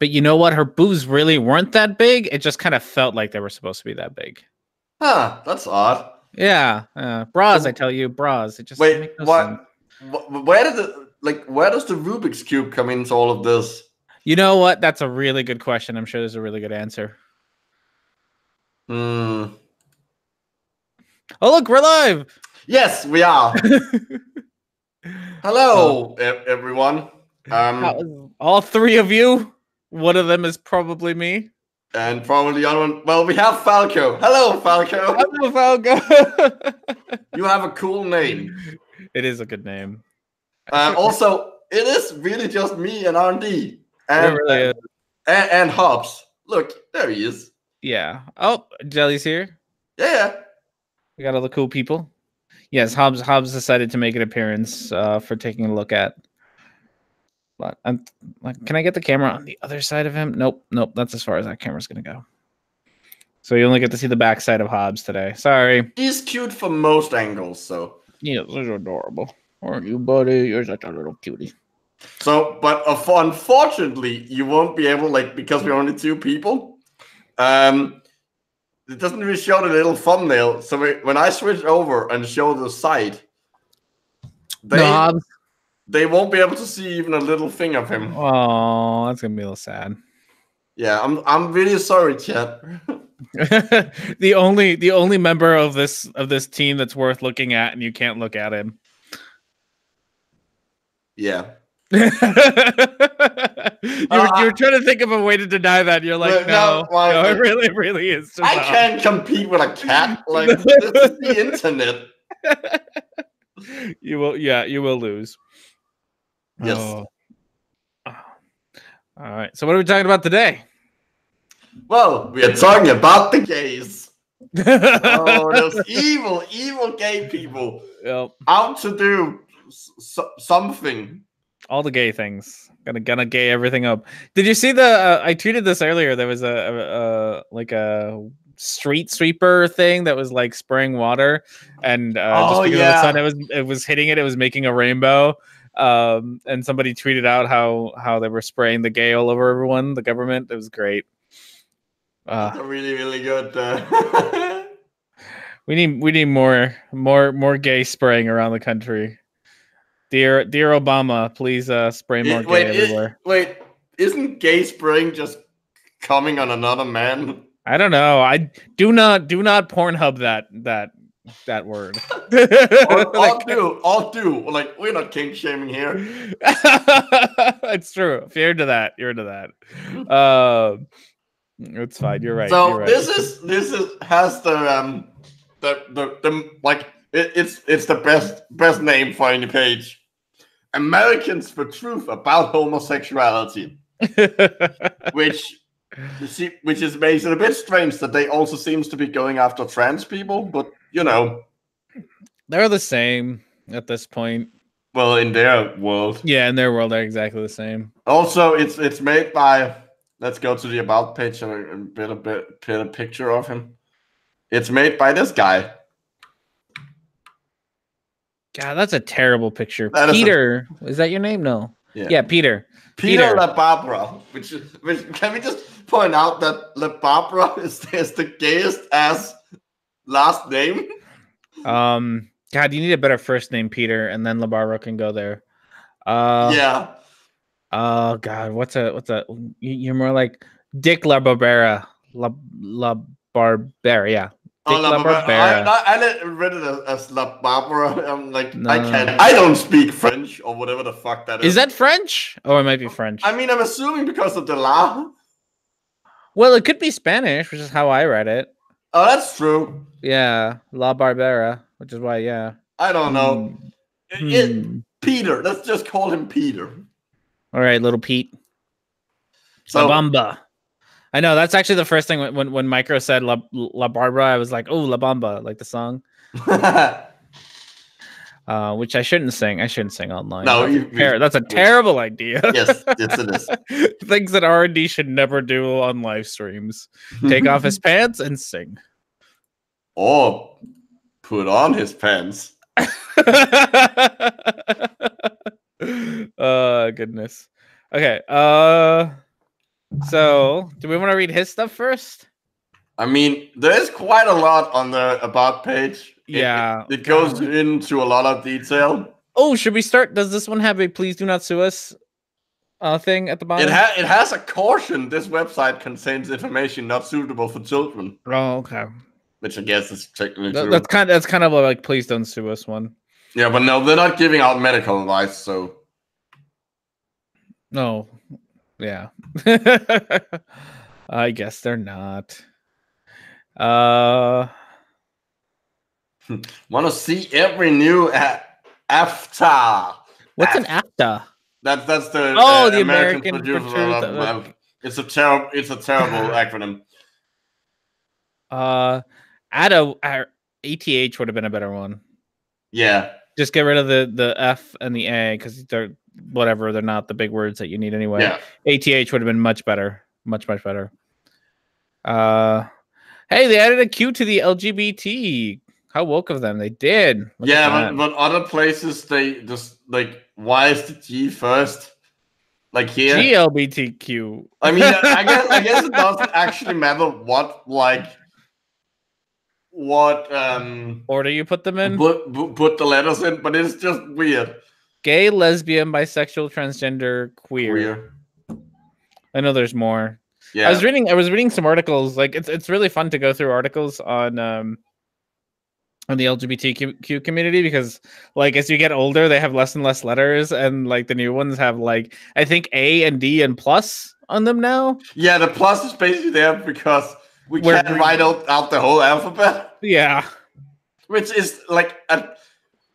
But you know what? Her boobs really weren't that big. It just kind of felt like they were supposed to be that big. Huh, that's odd. Yeah, bras. I tell you, bras. It just wait. no What? sense. Where did where does the Rubik's Cube come into all of this? You know what? That's a really good question. I'm sure there's a really good answer. Hmm. Oh, look, we're live. Yes, we are. Hello, everyone. All three of you. One of them is probably me. And probably the other one. Well, we have Falco. Hello, Falco. Hello, Falco. You have a cool name. It is a good name. Also, it is really just me and R&D. And, really and Hobbs. Look, there he is. Yeah. Oh, Jelly's here. Yeah. We got all the cool people. Yes, Hobbs decided to make an appearance for taking a look at. But I'm like, can I get the camera on the other side of him? Nope. That's as far as that camera's gonna go. So you only get to see the backside of Hobbs today. Sorry. He's cute from most angles, so. Yeah, those are adorable. Aren't you, buddy? You're such a little cutie. So, but unfortunately, you won't be able, because we're only two people. It doesn't really show the little thumbnail. So when I switch over and show the side, they won't be able to see even a little thing of him. Oh, that's gonna be a little sad. Yeah, I'm really sorry, chat. the only member of this team that's worth looking at, and you can't look at him. Yeah. you were trying to think of a way to deny that. You're like, no, it really is. I can't compete with a cat. Like, this is the internet. You will lose. Yes. Oh. All right. So what are we talking about today? Well, we are talking about the gays. Oh, those evil gay people. Yep. Out to do something. All the gay things. Gonna gay everything up. Did you see the? I tweeted this earlier. There was a street sweeper thing that was like spraying water, and just because of the sun, it was hitting it. It was making a rainbow. And somebody tweeted out how they were spraying the gay all over everyone. The government. It was great. That's really good. We need more gay spraying around the country. Dear Obama, please spray more gay everywhere. Wait, isn't gay spraying just coming on another man? I don't know. I do not Pornhub that word. I'll do. Like, we're not kink shaming here. It's true. If you're into that, you're into that. It's fine. You're right. So you're right. this has the it's the best name for any page. Americans for Truth About Homosexuality. which makes it a bit strange that they also seems to be going after trans people, but you know. They're the same at this point. Well, in their world. Yeah, in their world they're exactly the same. Also, it's made by, let's go to the about page and put a picture of him. It's made by this guy. God, that's a terrible picture. Peter, is that your name? No. Yeah, Peter. Peter LaBarbera. Which can we just point out that LaBarbera is the gayest ass last name? God, you need a better first name, Peter, and then LaBarbera can go there. Yeah. Oh God, what's a? You're more like Dick LaBarbera. LaBarbera, yeah. Dick LaBarbera. I read it as LaBarbera. I'm like, no. I don't speak French or whatever the fuck that is. Is that French? Oh, it might be French. I mean, I'm assuming because of the la. Well, it could be Spanish, which is how I read it. Oh, that's true. Yeah, La Barbera, which is why, yeah. I don't know. Peter. Let's just call him Peter. All right, little Pete. La Bamba. I know, that's actually the first thing when Micro said La Barbara, I was like, oh, La Bamba, like the song. Which I shouldn't sing. I shouldn't sing online. No, that's a terrible idea. Yes, it is. Things that R&D should never do on live streams. Take off his pants and sing. Or put on his pants. Goodness. Okay. So, do we want to read his stuff first? I mean, there is quite a lot on the about page. Yeah. It goes into a lot of detail. Oh, should we start? Does this one have a please do not sue us thing at the bottom? It has a caution. This website contains information not suitable for children. Oh, okay. Which I guess is technically true. That's kind of like please don't sue us one. Yeah, but no, they're not giving out medical advice, so. No. Yeah. I guess they're not. Want to see every new AFTA? What's an AFTA? That's the the American producer. It's a terrible acronym. ATH would have been a better one. Yeah. Just get rid of the F and the A because they're whatever. They're not the big words that you need anyway. Yeah. ATH would have been much better. Much better. Hey, they added a Q to the LGBT. How woke of them. They did. But other places they just like, why is the G first? Like here. GLBTQ. I mean, I guess it doesn't actually matter what order you put them in. Put the letters in, but it's just weird. Gay, lesbian, bisexual, transgender, queer. I know there's more. Yeah. I was reading some articles. Like it's really fun to go through articles on the LGBTQ community because like as you get older, they have less and less letters, and like the new ones have like I think A and D and plus on them now. Yeah, the plus is basically there because we can't write out the whole alphabet. Yeah. Which is like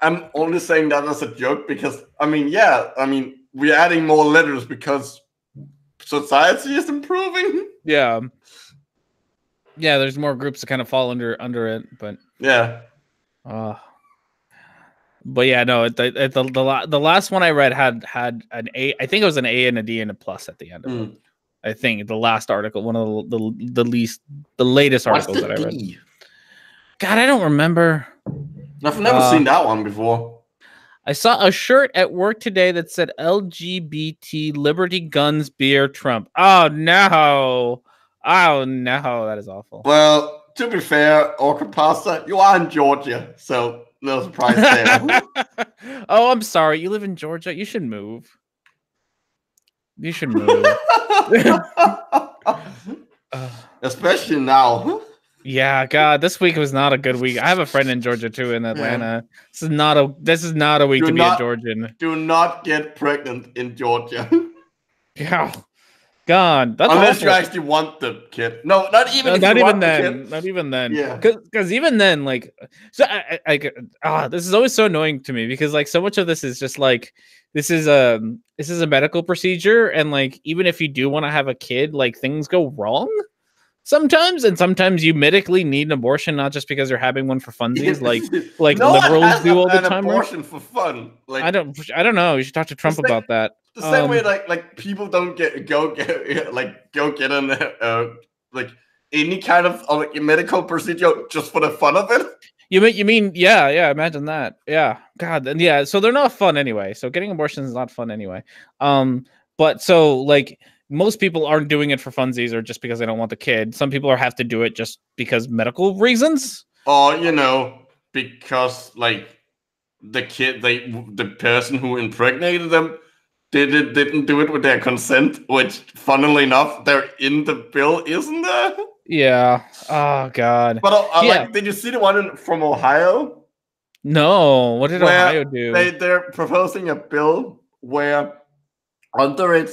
I'm only saying that as a joke because we're adding more letters because society is improving. Yeah. Yeah, there's more groups that kind of fall under it, but yeah. But yeah, no, the last one I read had an A. I think it was an A and a D and a plus at the end of it. I think the last article, one of the latest articles that I read. God, I don't remember. I've never seen that one before. I saw a shirt at work today that said LGBT Liberty Guns Beer Trump. Oh no, that is awful. Well, to be fair, Orca Pasta, you are in Georgia, so no surprise there. Oh, I'm sorry. You live in Georgia. You should move. Especially now. Yeah, God, this week was not a good week. I have a friend in Georgia too, in Atlanta. Yeah. This is not a week to be a Georgian. Do not get pregnant in Georgia. Yeah, God, that's unless awful. you actually want the kid. No, not even. Not even then. Not even then. Yeah, because even then, like, so this is always so annoying to me because like so much of this is just like this is a medical procedure, and like even if you do want to have a kid, like things go wrong. Sometimes, and sometimes you medically need an abortion, not just because you're having one for funsies, like no liberals do all the time. Abortion for fun. Like I don't know. You should talk to Trump about that. The same way, like people don't go get an like any kind of like medical procedure just for the fun of it. You mean yeah. Imagine that. Yeah, God, and yeah. So they're not fun anyway. So getting abortions is not fun anyway. But so like. Most people aren't doing it for funsies or just because they don't want the kid. Some people have to do it just because medical reasons. Or, because like the person who impregnated them didn't do it with their consent, which funnily enough, they're in the bill, isn't there? Yeah. Oh God. But like, did you see the one from Ohio? No. What did Ohio do? They're proposing a bill where under it,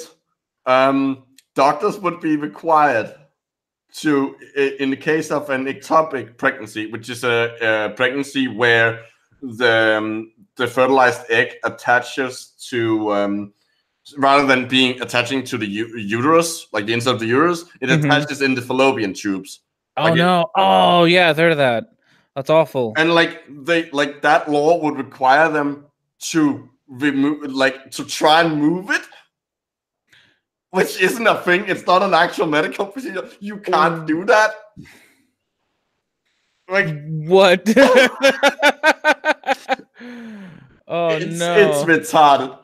doctors would be required to, in the case of an ectopic pregnancy, which is a pregnancy where the fertilized egg attaches to, rather than attaching to the uterus, like the inside of the uterus, it attaches in the fallopian tubes. Oh no! Oh yeah, I've heard of that. That's awful. And like that law would require them to remove, to try and move it. Which isn't a thing. It's not an actual medical procedure. You can't do that. Like what? It's retarded.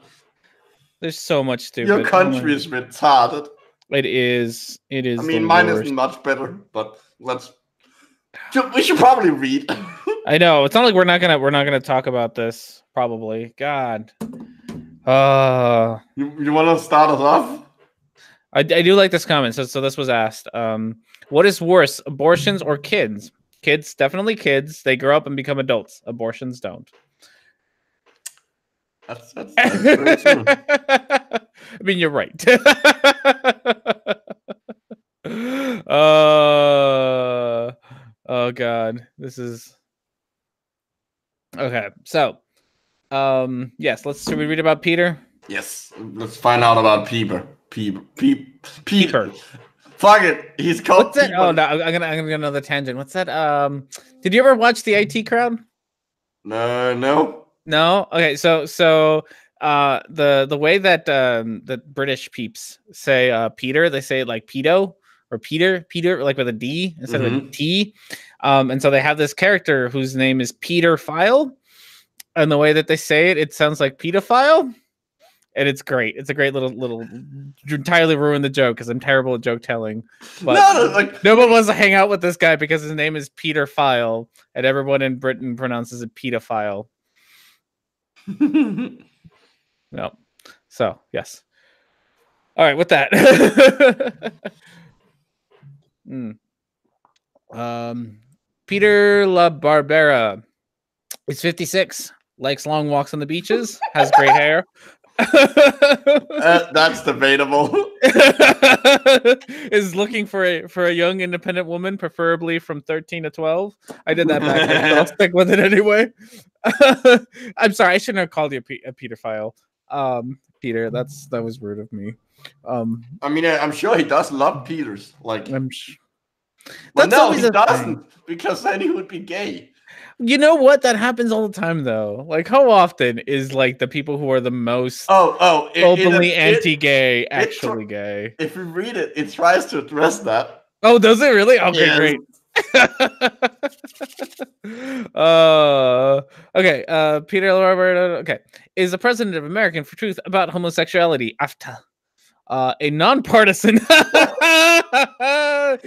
There's so much stupid. Your country is retarded. It is. It is. I mean, mine isn't much better, but we should probably read. I know. It's not like we're not gonna talk about this. Probably. God. You want to start us off? I do like this comment. So this was asked. What is worse, abortions or kids? Kids, definitely kids. They grow up and become adults. Abortions don't. That's very true. I mean, you're right. Oh God, this is okay. So, yes, should we read about Peter? Yes, let's find out about Peter. Peter. Fuck it, he's called. What's that? Oh no, I'm gonna go another tangent. What's that? Did you ever watch the IT Crowd? No. No. Okay, so the way that the British peeps say Peter, they say it like pedo or Peter, like with a D instead of a T. And so they have this character whose name is Peter File, and the way that they say it, it sounds like pedophile. And it's great. It's a great little entirely ruined the joke because I'm terrible at joke telling. But no one wants to hang out with this guy because his name is Peter File, and everyone in Britain pronounces it pedophile. No. So yes. All right. With that, Peter La Barbera is 56. Likes long walks on the beaches. Has great hair. That's debatable. Is looking for a young independent woman, preferably from 13 to 12. I did that back then, but I'll stick with it anyway. I'm sorry, I shouldn't have called you a pedophile. Peter, that was rude of me. I mean, I'm sure he does love Peters. Like, but no, he doesn't, because then he would be gay. You know what? That happens all the time, though. Like, how often is like the people who are the most openly anti-gay actually gay? If you read it, it tries to address that. Oh, does it really? Okay, great. Okay. Peter Robert. Okay, is the president of American for Truth about homosexuality after a nonpartisan.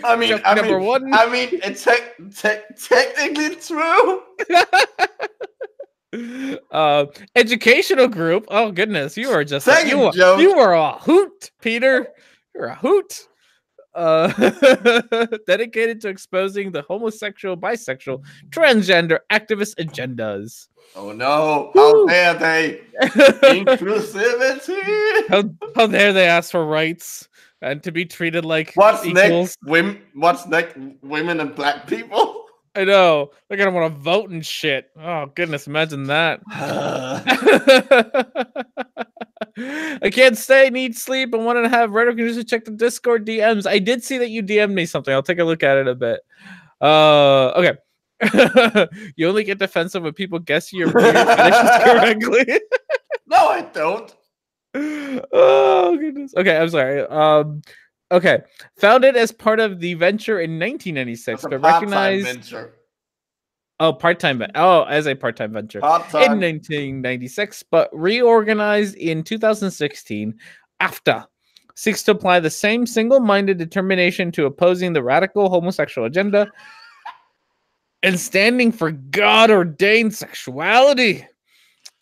Number one. I mean, it's technically true. Educational group. Oh goodness, you are just you are a hoot, Peter. You're a hoot. Dedicated to exposing the homosexual, bisexual, transgender activist agendas. Oh no! How dare they? Inclusivity. How dare they ask for rights and to be treated like what's equals? What's next? Women and black people. I know they're gonna want to vote and shit. Oh goodness, imagine that. I can't stay, need sleep, and want to have Rhetoric&Discourse check the Discord DMs. I did see that you DM'd me something. I'll take a look at it a bit. Okay. You only get defensive when people guess your finishes correctly. No, I don't. Oh goodness. Okay, I'm sorry. Okay. Founded as part of the venture in 1996, but recognized venture. Oh, part-time. Oh, as a part-time venture in 1996, but reorganized in 2016. AFTA seeks to apply the same single-minded determination to opposing the radical homosexual agenda and standing for God-ordained sexuality,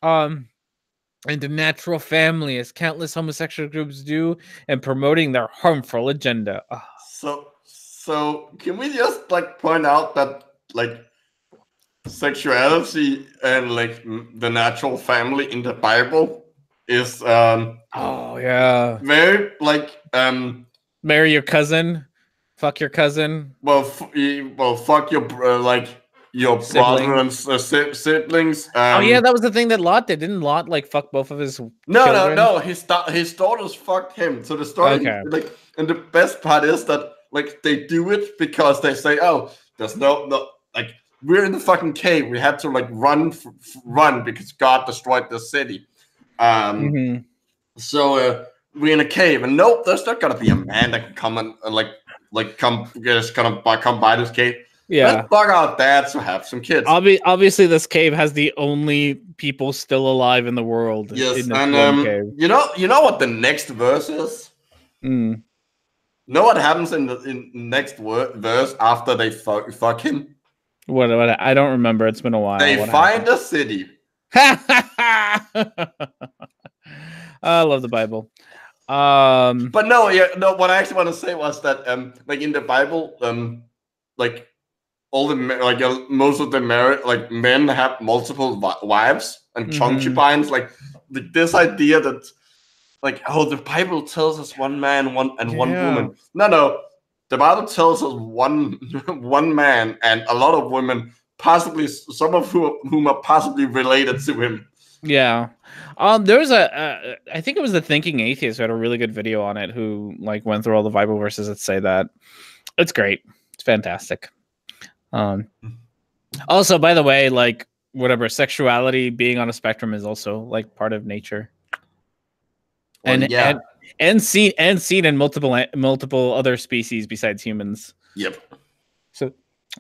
and the natural family, as countless homosexual groups do, and promoting their harmful agenda. So can we just point out that sexuality and the natural family in the Bible is very marry your cousin, fuck your cousin. Well, fuck your your brother and siblings. Oh yeah, that was the thing that Lot did. Didn't Lot fuck both of his? Children? No. His daughters fucked him. So the story, and the best part is that they do it because they say, oh, there's no we're in the fucking cave. We had to run because God destroyed the city. So we're in a cave, and nope, there's not gonna be a man that can come and come by this cave. Yeah, let's bug out dads to have some kids. Obviously, this cave has the only people still alive in the world. Yes, and cave. You know what the next verse is? Know what happens in the next verse after they fuck him? What? I don't remember. It's been a while. They find a city. I love the Bible. But no, what I actually want to say was that like in the Bible, like all the most of the men have multiple wives and concubines. Like this idea that like, oh, the Bible tells us one man, one woman. No, the Bible tells us one man and a lot of women, possibly some of whom are possibly related to him. Yeah. There was I think it was the Thinking Atheist who had a really good video on it, who like went through all the Bible verses that say that. It's great. It's fantastic. Also, by the way, like whatever, sexuality being on a spectrum is also like part of nature. Well, and seen in multiple other species besides humans. Yep.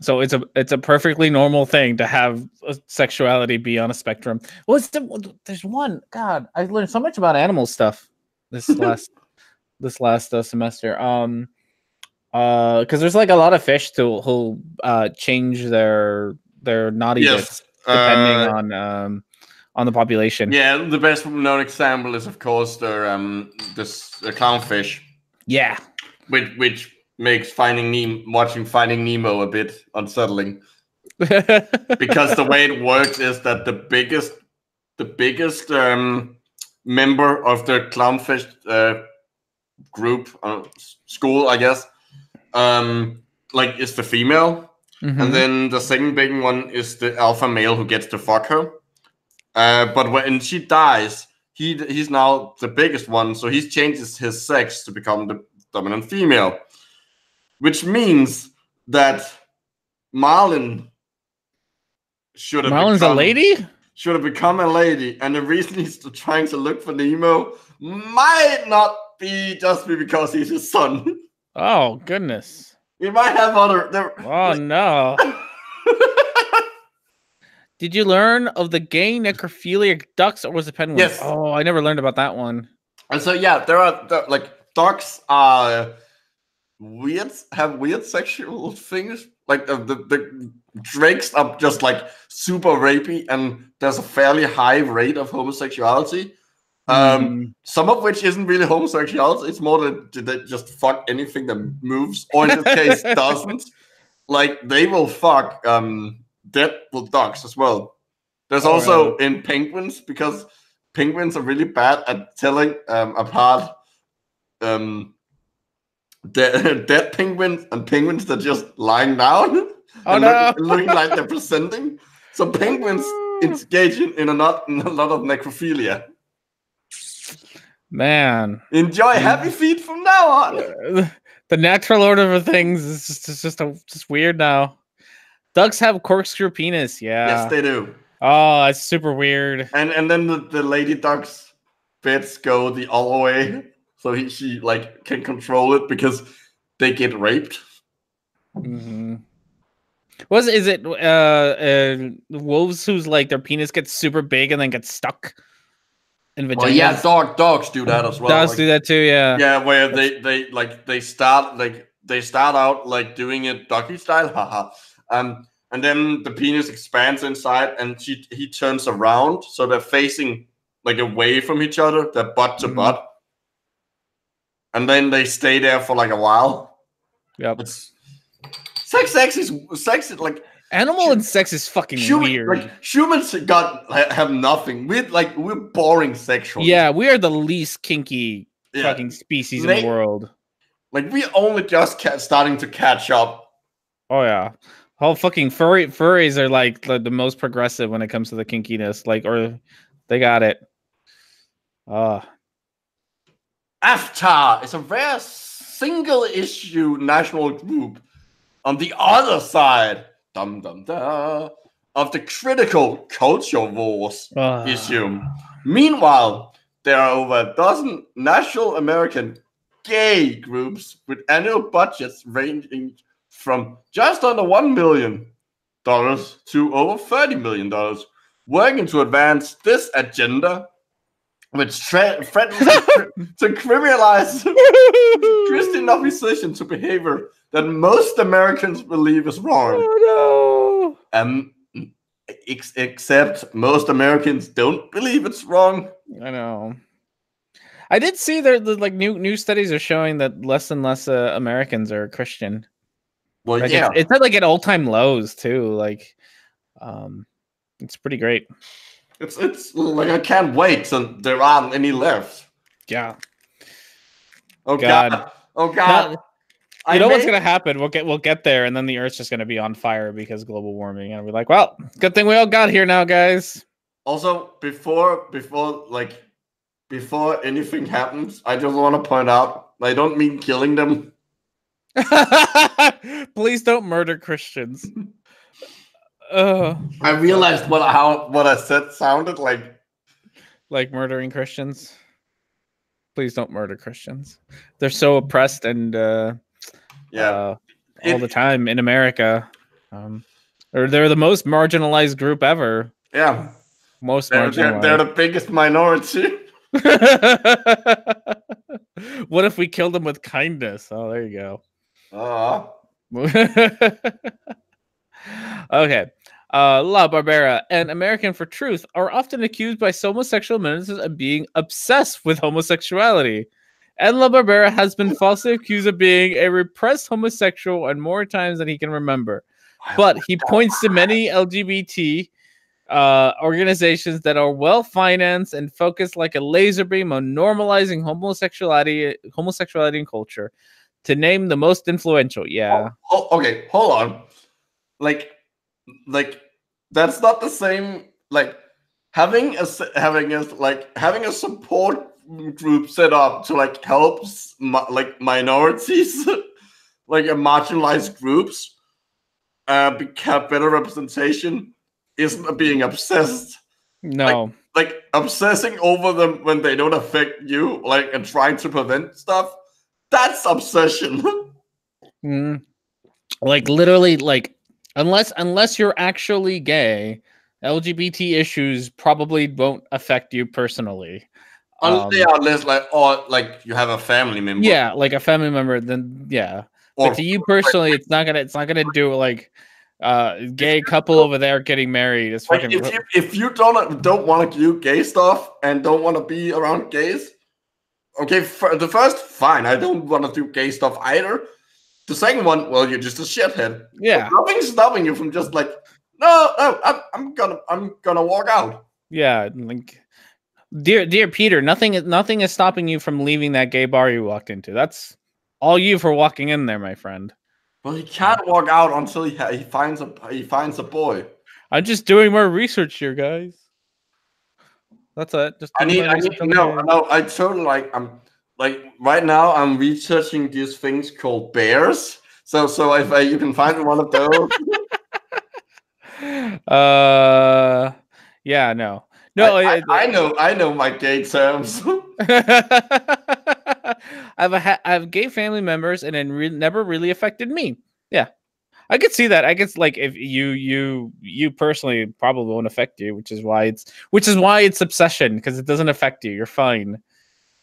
So it's a perfectly normal thing to have sexuality be on a spectrum. There's one. God, I learned so much about animal stuff this last semester. Because there's like a lot of fish who'll change their naughty bits depending on the population. Yeah, the best known example is of course the clownfish. Yeah, which makes watching Finding Nemo a bit unsettling. Because the way it works is that the biggest member of the clownfish group school, I guess, like is the female, and then the second big one is the alpha male who gets to fuck her. But when she dies, he's now the biggest one, so he changes his sex to become the dominant female. Which means that Marlin should have become a lady, and the reason he's trying to look for Nemo might not be just because he's his son. Oh goodness! He might have other. No! Did you learn of the gay necrophiliac ducks, or was it penguins? Yes. Oh, I never learned about that one. And so yeah, there are like ducks are. Have weird sexual things. Like the drakes are just like super rapey, and there's a fairly high rate of homosexuality. Some of which isn't really homosexuality. It's more that they just fuck anything that moves, or in this case doesn't. Like they will fuck dead ducks as well. There's also in penguins, because penguins are really bad at telling apart dead penguins and penguins that are just lying down looking like they're presenting. So penguins engage in a lot of necrophilia. Man, enjoy happy feet from now on. The natural order of things is just weird now. Ducks have corkscrew penis. Yeah. Yes, they do. Oh, that's super weird. And then the lady duck's bits go the other way. So she like can control it because they get raped. Is it wolves whose like their penis gets super big and then gets stuck in vaginas? Well, yeah, dogs do that as well. Dogs do that too, yeah. Yeah, where they start out like doing it doggy style, haha. And then the penis expands inside, and he turns around, so they're facing like away from each other, they're butt to butt. And then they stay there for like a while. Yep. Sex is like animal and sex is fucking weird. Like humans have nothing. We're boring sexually. Yeah, we are the least kinky fucking species in the world. Like we only just starting to catch up. Oh yeah. Whole fucking furries are like the most progressive when it comes to the kinkiness. Like, or they got it. AFTAR is a rare single-issue national group on the other side of the critical culture wars issue. Meanwhile, there are over a dozen national American gay groups with annual budgets ranging from just under $1 million to over $30 million, working to advance this agenda which threatens to criminalize Christian opposition to behavior that most Americans believe is wrong. Oh no! Except most Americans don't believe it's wrong. I know. I did see that like new studies are showing that less and less Americans are Christian. Well, like, yeah, it's at like at all-time lows too. Like, it's pretty great. It's like I can't wait till there aren't any left. Yeah. Oh God. Oh God. You know what's gonna happen? We'll get there, and then the Earth's just gonna be on fire because of global warming, and we're like, well, good thing we all got here now, guys. Also, before anything happens, I just want to point out, I don't mean killing them. Please don't murder Christians. I realized what I said sounded like murdering Christians. Please don't murder Christians. They're so oppressed and all the time in America. Or they're the most marginalized group ever. Yeah. Marginalized. They're the biggest minority. What if we killed them with kindness? Oh, there you go. Okay. La Barbera and American for Truth are often accused by homosexual ministers of being obsessed with homosexuality. And La Barbera has been falsely accused of being a repressed homosexual on more times than he can remember. But he points to many LGBT organizations that are well-financed and focused like a laser beam on normalizing homosexuality in culture. To name the most influential, yeah. Okay, hold on. Like that's not the same. Like having a support group set up to like help minorities, like marginalized groups, have better representation. Isn't being obsessed. No, like obsessing over them when they don't affect you, like and trying to prevent stuff. That's obsession. Like literally, like unless you're actually gay, LGBT issues probably won't affect you personally. Unless like you have a family member. Yeah, like a family member, then yeah. But to you personally, it's not gonna do like gay couple over there getting married. It's fucking. If you don't want to do gay stuff and don't want to be around gays. Okay, for the first, fine. I don't want to do gay stuff either. The second one, well, you're just a shithead. Yeah, but nothing's stopping you from just like, no, I'm gonna walk out. Yeah, like, dear Peter, nothing is stopping you from leaving that gay bar you walked into. That's all you for walking in there, my friend. Well, he can't walk out until he finds a boy. I'm just doing more research here, guys. That's it. Just I totally I'm like right now I'm researching these things called bears. So if you can find one of those. Yeah, no. I know my gay terms. I have gay family members, and it never really affected me. Yeah, I could see that. I guess like if you personally probably won't affect you, which is why it's obsession, because it doesn't affect you. You're fine.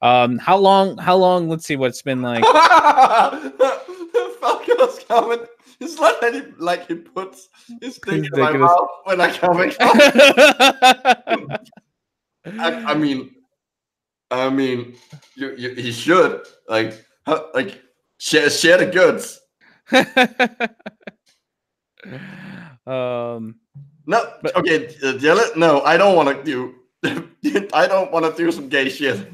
How long? Let's see what it's been like. Falco's comment. It's like he puts his thing in my mouth when I come in. I mean, he should share the goods. No, but, okay, no, I don't want to do. I don't want to do some gay shit.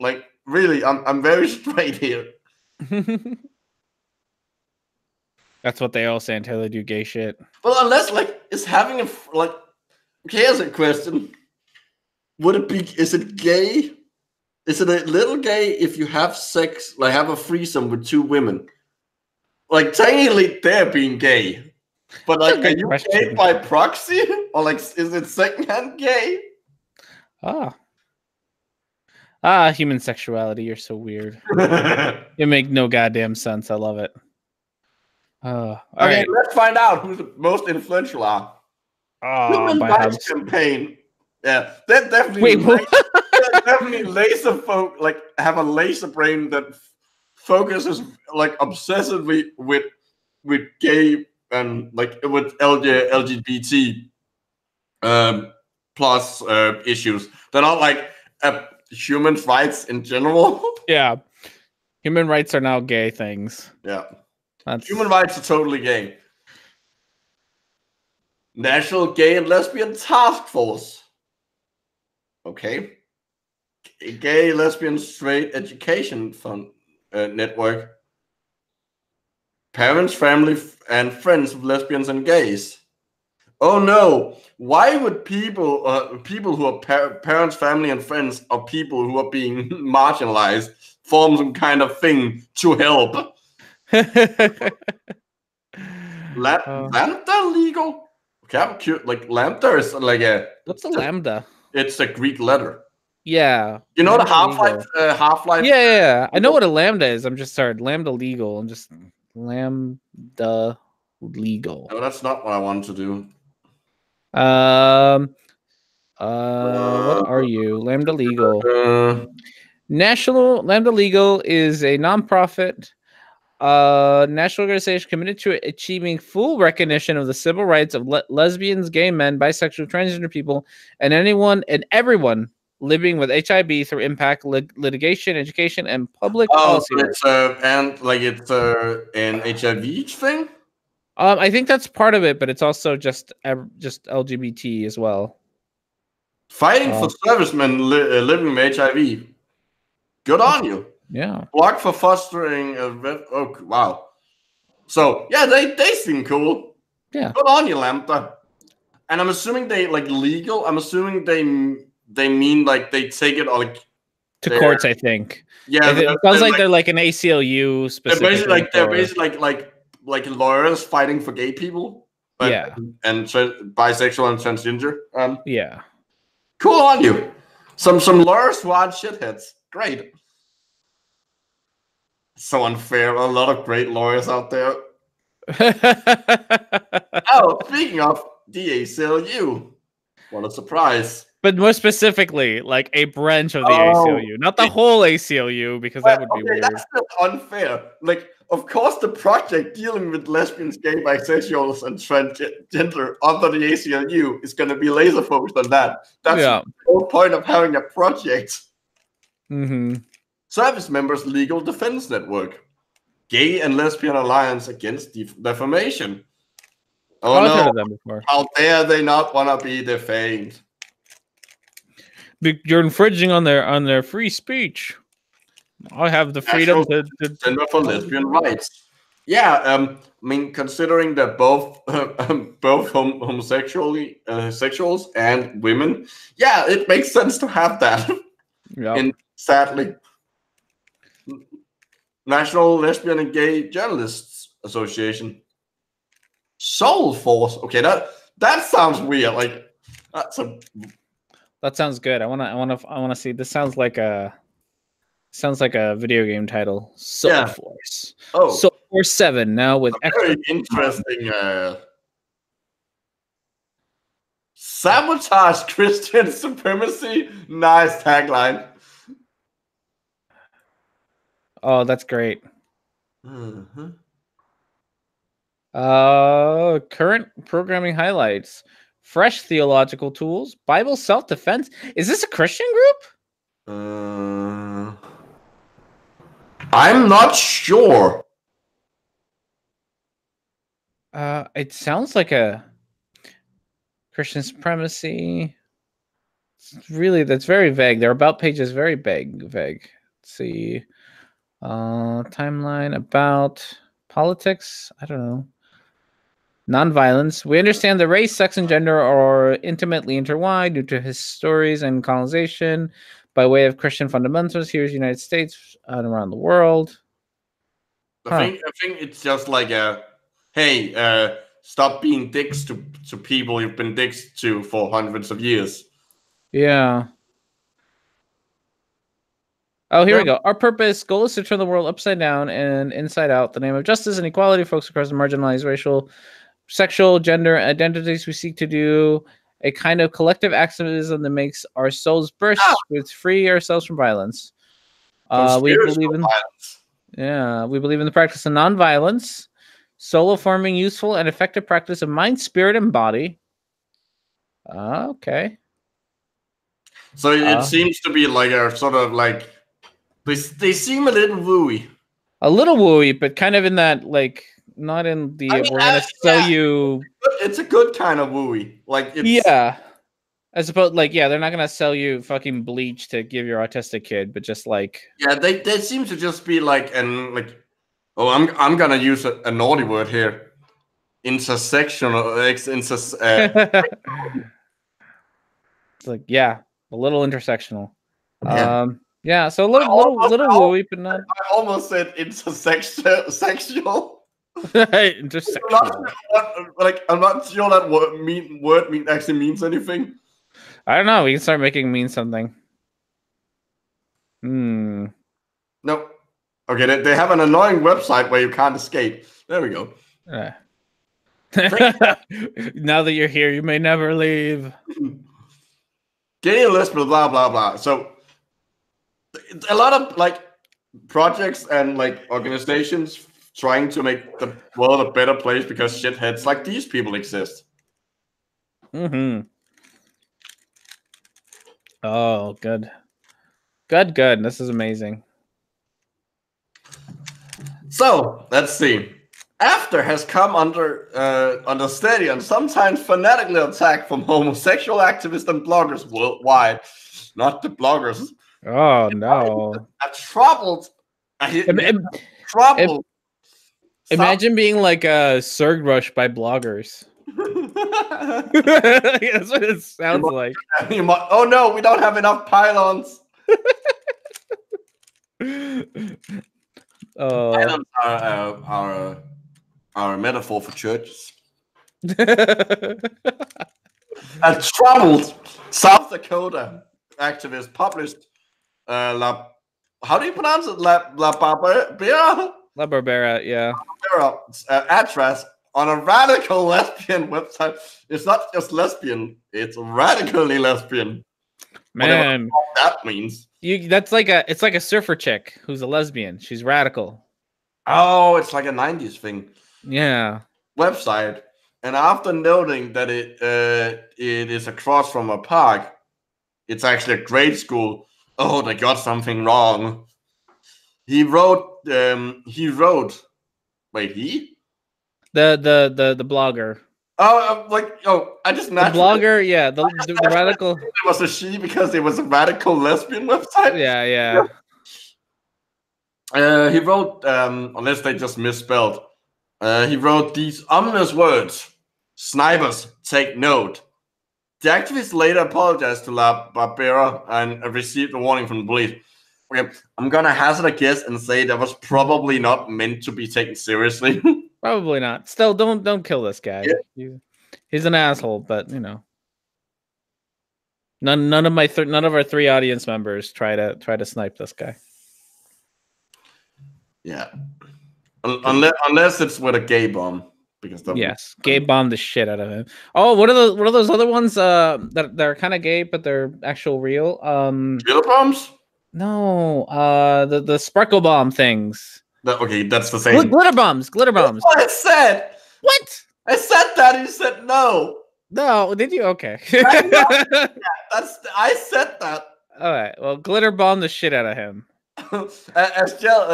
Like really, I'm very straight here. That's what they all say until they do gay shit. Well, unless like is having okay, here's a question. Would it be? Is it gay? Is it a little gay if you have sex, like have a threesome with two women? Like technically, they're being gay, but like, are you gay by proxy, or like, is it secondhand gay? Human sexuality. You're so weird. It make no goddamn sense. I love it. Okay, right. Let's find out who the most influential are. Human Rights Campaign Yeah, they're definitely Wait, what? they're definitely have a laser brain that focuses like obsessively with gay and like with LGBT plus issues. They're not like human rights in general. Yeah, human rights are now gay things. Yeah, That's... human rights are totally gay. National Gay and Lesbian Task Force. Okay. Gay, lesbian, straight education fund network. Parents, family, and friends of lesbians and gays. Oh no! Why would people who are parents, family, and friends of people who are being marginalized form some kind of thing to help? Lambda legal? Okay, I'm cute. Like lambda is like a. What's a lambda? It's a Greek letter. Yeah. You know the Half-Life? Yeah. I know what a lambda is. I'm just sorry. Lambda legal. I'm just lambda legal. No, that's not what I want to do. What are you? Lambda legal. National Lambda Legal is a nonprofit national organization committed to achieving full recognition of the civil rights of lesbians, gay men, bisexual, transgender people, and everyone living with HIV through impact litigation, education, and public policy. So it's an HIV thing. I think that's part of it, but it's also just LGBT as well. Fighting for servicemen living with HIV. Good on you. Yeah. Block for fostering. Oh wow. So yeah, they seem cool. Yeah. Good on you, Lambda. And I'm assuming they like legal. I'm assuming they mean like they take it like to courts. I think. Yeah. It sounds like they're like an ACLU specific. They're basically like lawyers fighting for gay people. Yeah. And bisexual and transgender. Yeah. Cool on you. Some lawyers who aren't shitheads. Great. So unfair. A lot of great lawyers out there. Oh, speaking of the ACLU, what a surprise! But more specifically, like a branch of the ACLU, not the whole ACLU, because that would be weird. That's still unfair. Like, of course, the project dealing with lesbians, gay, bisexuals, and transgender under the ACLU is going to be laser focused on that. That's the whole point of having a project. Mm-hmm. Service Members Legal Defense Network. Gay and Lesbian Alliance Against Defamation. Oh I've no! heard of them before. How dare they not want to be defamed? You're infringing on their free speech. I have the freedom to Center for Lesbian Rights. Yeah, I mean, considering that both homosexuals and women, yeah, it makes sense to have that. Yeah. And sadly, National Lesbian and Gay Journalists Association. Soul Force. Okay, that sounds weird. Like that sounds good. I wanna see. This sounds like a video game title. Soul Force. Oh, Soul Force 7 now with very interesting. Sabotage Christian supremacy. Nice tagline. Oh, that's great. Mm-hmm. Current programming highlights: fresh theological tools, Bible self-defense. Is this a Christian group? I'm not sure. It sounds like a Christian supremacy. That's very vague. Their about page is very vague. Let's see. Timeline about politics. I don't know. Nonviolence. We understand that race, sex, and gender are intimately intertwined due to his stories and colonization by way of Christian fundamentals here in the United States and around the world. I think it's just like hey, stop being dicks to people you've been dicks to for hundreds of years. Yeah. Oh, here we go. Our goal is to turn the world upside down and inside out. The name of justice and equality, folks across the marginalized racial, sexual, gender identities we seek to do a kind of collective activism that makes our souls burst with free ourselves from violence. We believe in violence. Yeah, we believe in the practice of nonviolence, solo forming useful and effective practice of mind, spirit, and body. Okay. So it seems to be like a sort of like they seem a little wooey. A little wooey, but kind of in that like not in the we're gonna sell you. It's a good kind of wooey. Like it's, yeah. I suppose, like, yeah, they're not gonna sell you fucking bleach to give your autistic kid, but just like, yeah, they seem to just be like, and like, oh, I'm gonna use a naughty word here, intersectional, it's like, yeah, a little intersectional, yeah, so a little wooey, but not. I almost said intersexual. Intersectional. Like, I'm not sure that word actually means anything. I don't know. We can start making mean something. No. Okay, they have an annoying website where you can't escape. There we go. Now that you're here, you may never leave. Gay list, blah blah blah. So a lot of like projects and like organizations trying to make the world a better place because shitheads like these people exist. Oh, good. This is amazing. So let's see. After has come under steady and sometimes fanatically attack from homosexual activists and bloggers worldwide. Not the bloggers. Oh no! A troubled. Imagine being like a surge rush by bloggers. That's what it sounds like. Oh no, we don't have enough pylons. Pylons are a metaphor for churches. A troubled South Dakota activist published how do you pronounce it? La Barbera? La Barbera, yeah. Address on a radical lesbian website. It's not just lesbian, it's radically lesbian. Man, that means. It's like a surfer chick who's a lesbian. She's radical. Oh, it's like a 90s thing. Yeah. Website. And after noting that it is across from a park, it's actually a grade school. Oh, they got something wrong. He wrote The blogger. I just the blogger, yeah, the radical. It was a she because it was a radical lesbian website. Yeah. He wrote, unless they just misspelled. He wrote these ominous words: "Snipers, take note." The activist later apologized to La Barbera and received a warning from the police. Okay, I'm gonna hazard a guess and say that was probably not meant to be taken seriously. Probably not. Still, don't kill this guy. Yeah. He's an asshole, but you know, none of our 3 audience members try to snipe this guy. Yeah, unless it's with a gay bomb, because yes, gay bomb the shit out of him. Oh, what are those other ones that are kind of gay but they're actual real? Glitter bombs? No, the sparkle bomb things. Okay, that's the same. Glitter bombs. That's what I said. What? I said that. And you said no. No, did you? Okay. I said that. All right. Well, glitter bomb the shit out of him. As Jell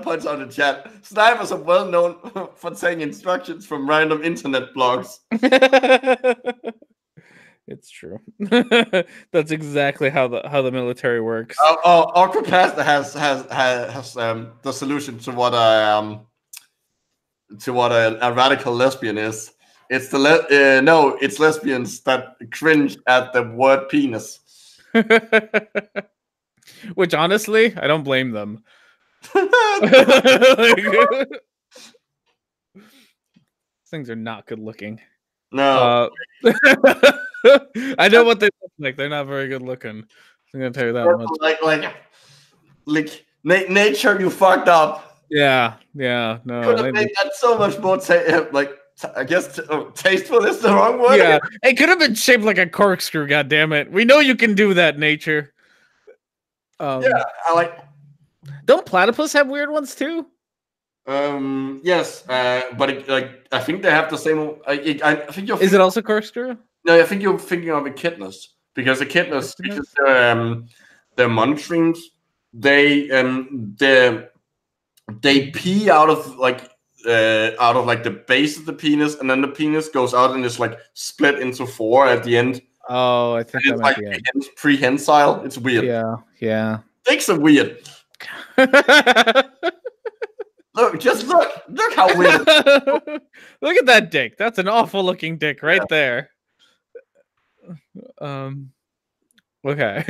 points out in chat, snipers are well known for taking instructions from random internet blogs. It's true. That's exactly how the military works. Octopasta has the solution to what a radical lesbian is. It's it's lesbians that cringe at the word penis. Which honestly, I don't blame them. Things are not good looking. No. I know what they look like. They're not very good looking. I'm gonna tell you that much. Like nature, you fucked up. Yeah. No. Could have made that so much more I guess tasteful is the wrong word. Yeah, it could have been shaped like a corkscrew. God damn it! We know you can do that, nature. Yeah, I like. Don't platypus have weird ones too? Yes, but I think they have the same. I think you're. Is it also corkscrew? No, I think you're thinking of echidnas because echidnas, because they're monotremes, they pee out of the base of the penis, and then the penis goes out and is like split into 4 at the end. Oh, I think that might be it. It's prehensile. It's weird. Yeah. Dicks are weird. Look how weird. Look at that dick. That's an awful looking dick right there. Okay.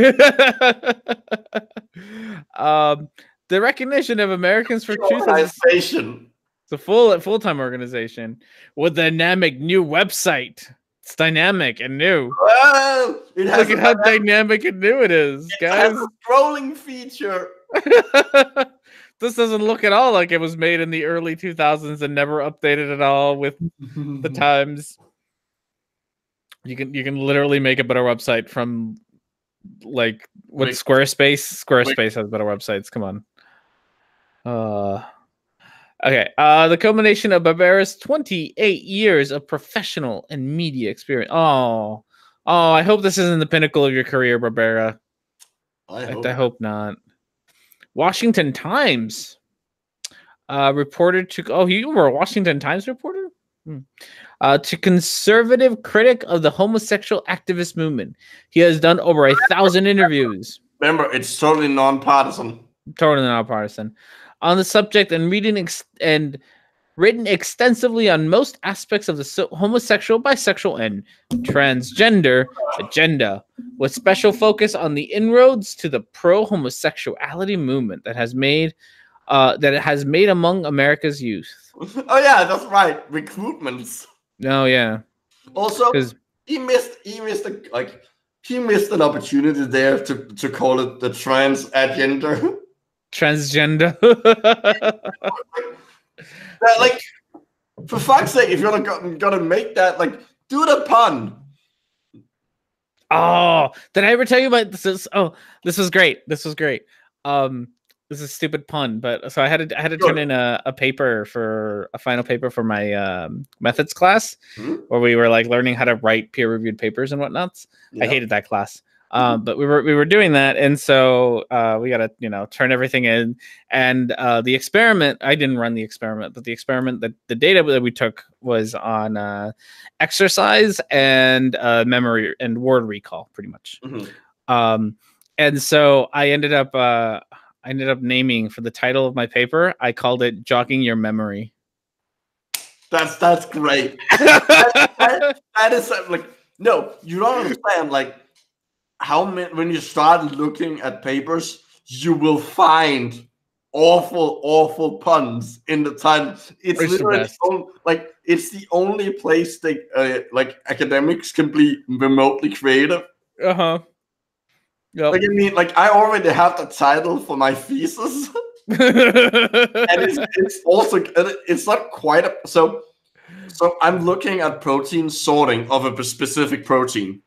The recognition of Americans for Truth organization. It's a full-time organization with a dynamic new website. It's dynamic and new. Well, look at how dynamic and new it is, guys. It has a scrolling feature. This doesn't look at all like it was made in the early 2000s and never updated at all with the times. You can literally make a better website from like what Squarespace. Squarespace has better websites. Come on. Okay. The culmination of Barbera's 28 years of professional and media experience. Oh, I hope this isn't the pinnacle of your career, Barbera. I hope not. Washington Times reporter to. Oh, you were a Washington Times reporter? To conservative critic of the homosexual activist movement. He has done over 1,000 interviews. Remember, it's totally nonpartisan. Totally nonpartisan. On the subject and written extensively on most aspects of the homosexual, bisexual, and transgender agenda, with special focus on the inroads to the pro-homosexuality movement that it has made among America's youth. Oh yeah, that's right. Recruitments. Oh yeah. Also, he missed an opportunity there to call it the trans agenda. Transgender. Like, for fuck's sake, if you're gonna make that, like, do the pun. Oh, did I ever tell you about this? This was great. This was great. This is a stupid pun, but so I had to turn in a final paper for my methods class, where we were like learning how to write peer-reviewed papers and whatnots. Yeah. I hated that class. But we were doing that, and so we got to turn everything in. And the experiment, I didn't run the experiment, but the experiment, the data that we took was on exercise and memory and word recall, pretty much. And so I ended up naming, for the title of my paper, I called it "Jogging Your Memory." That's great. that is like, no, you don't understand, like, when you start looking at papers, you will find awful puns in the title. It's literally it's the only place that academics can be remotely creative. Yep. Like, I mean, like, I already have the title for my thesis. And it's also, it's not quite so I'm looking at protein sorting of a specific protein.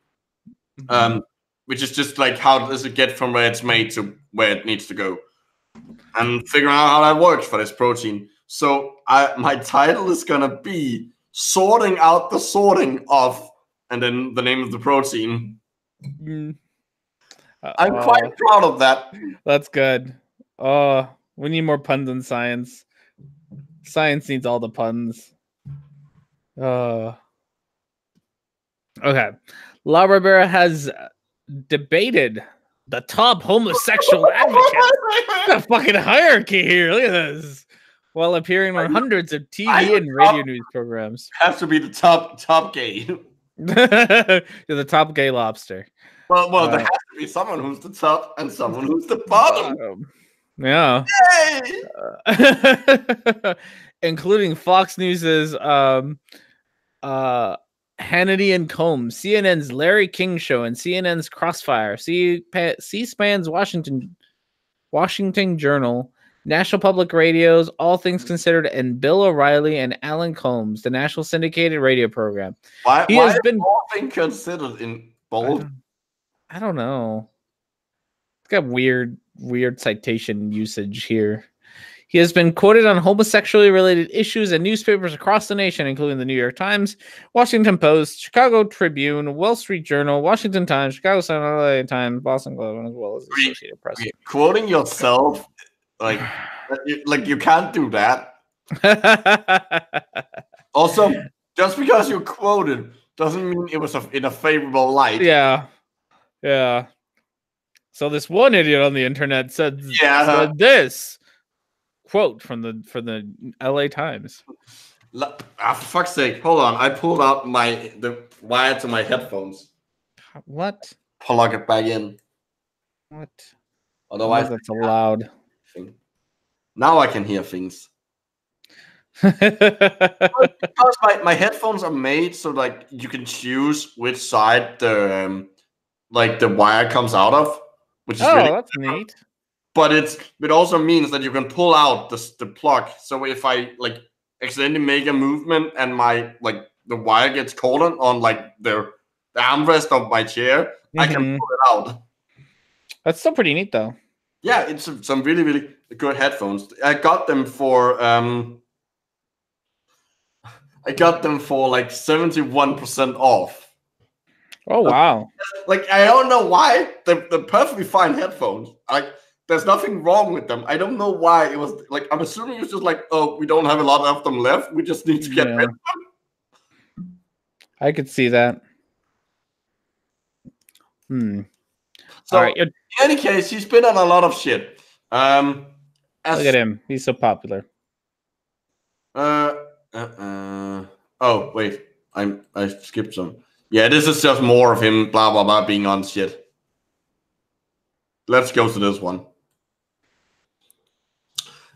Which is just like, how does it get from where it's made to where it needs to go, and figuring out how that works for this protein. So my title is gonna be "Sorting Out the Sorting of," and then the name of the protein. I'm quite proud of that. That's good. Oh, we need more puns in science. Science needs all the puns. Okay. La Barbera has debated the top homosexual advocate. A fucking hierarchy here. Look at this. While appearing on hundreds of TV and radio news programs. Has to be the top gay. You're the top gay lobster. Well, there has to be someone who's the top and someone who's the bottom. Yeah. Including Fox News's Hannity and Combs, CNN's Larry King Show, and CNN's Crossfire, C-SPAN's Washington Journal, National Public Radio's All Things Considered, and Bill O'Reilly and Alan Combs, the national syndicated radio program. Why has been All Things Considered in bold? I don't know. It's got weird citation usage here. He has been quoted on homosexually related issues in newspapers across the nation, including the New York Times, Washington Post, Chicago Tribune, Wall Street Journal, Washington Times, Chicago Sun, LA Times, Boston Globe, as well as the Associated Press. Quoting yourself, like you can't do that. Also, just because you're quoted doesn't mean it was in a favorable light. Yeah. So this one idiot on the internet said this. Quote from the LA Times. For fuck's sake, hold on. I pulled out the wire to my headphones. What? Plug it back in. What? Otherwise, that's allowed. Now I can hear things. Because my headphones are made so like you can choose which side the wire comes out of, which is really that's neat. But it also means that you can pull out the plug. So if I like accidentally make a movement and my the wire gets caught on the armrest of my chair, I can pull it out. That's still pretty neat though. Yeah, it's some really, really good headphones. I got them for like 71% off. Oh wow. Like I don't know why. They're perfectly fine headphones. There's nothing wrong with them. I don't know why it was like. I'm assuming it's just like, oh, we don't have a lot of them left. We just need to get rid of them. I could see that. So, all right. In any case, he's been on a lot of shit. Look at him. He's so popular. Oh wait, I skipped some. Yeah, this is just more of him. Blah blah blah, being on shit. Let's go to this one.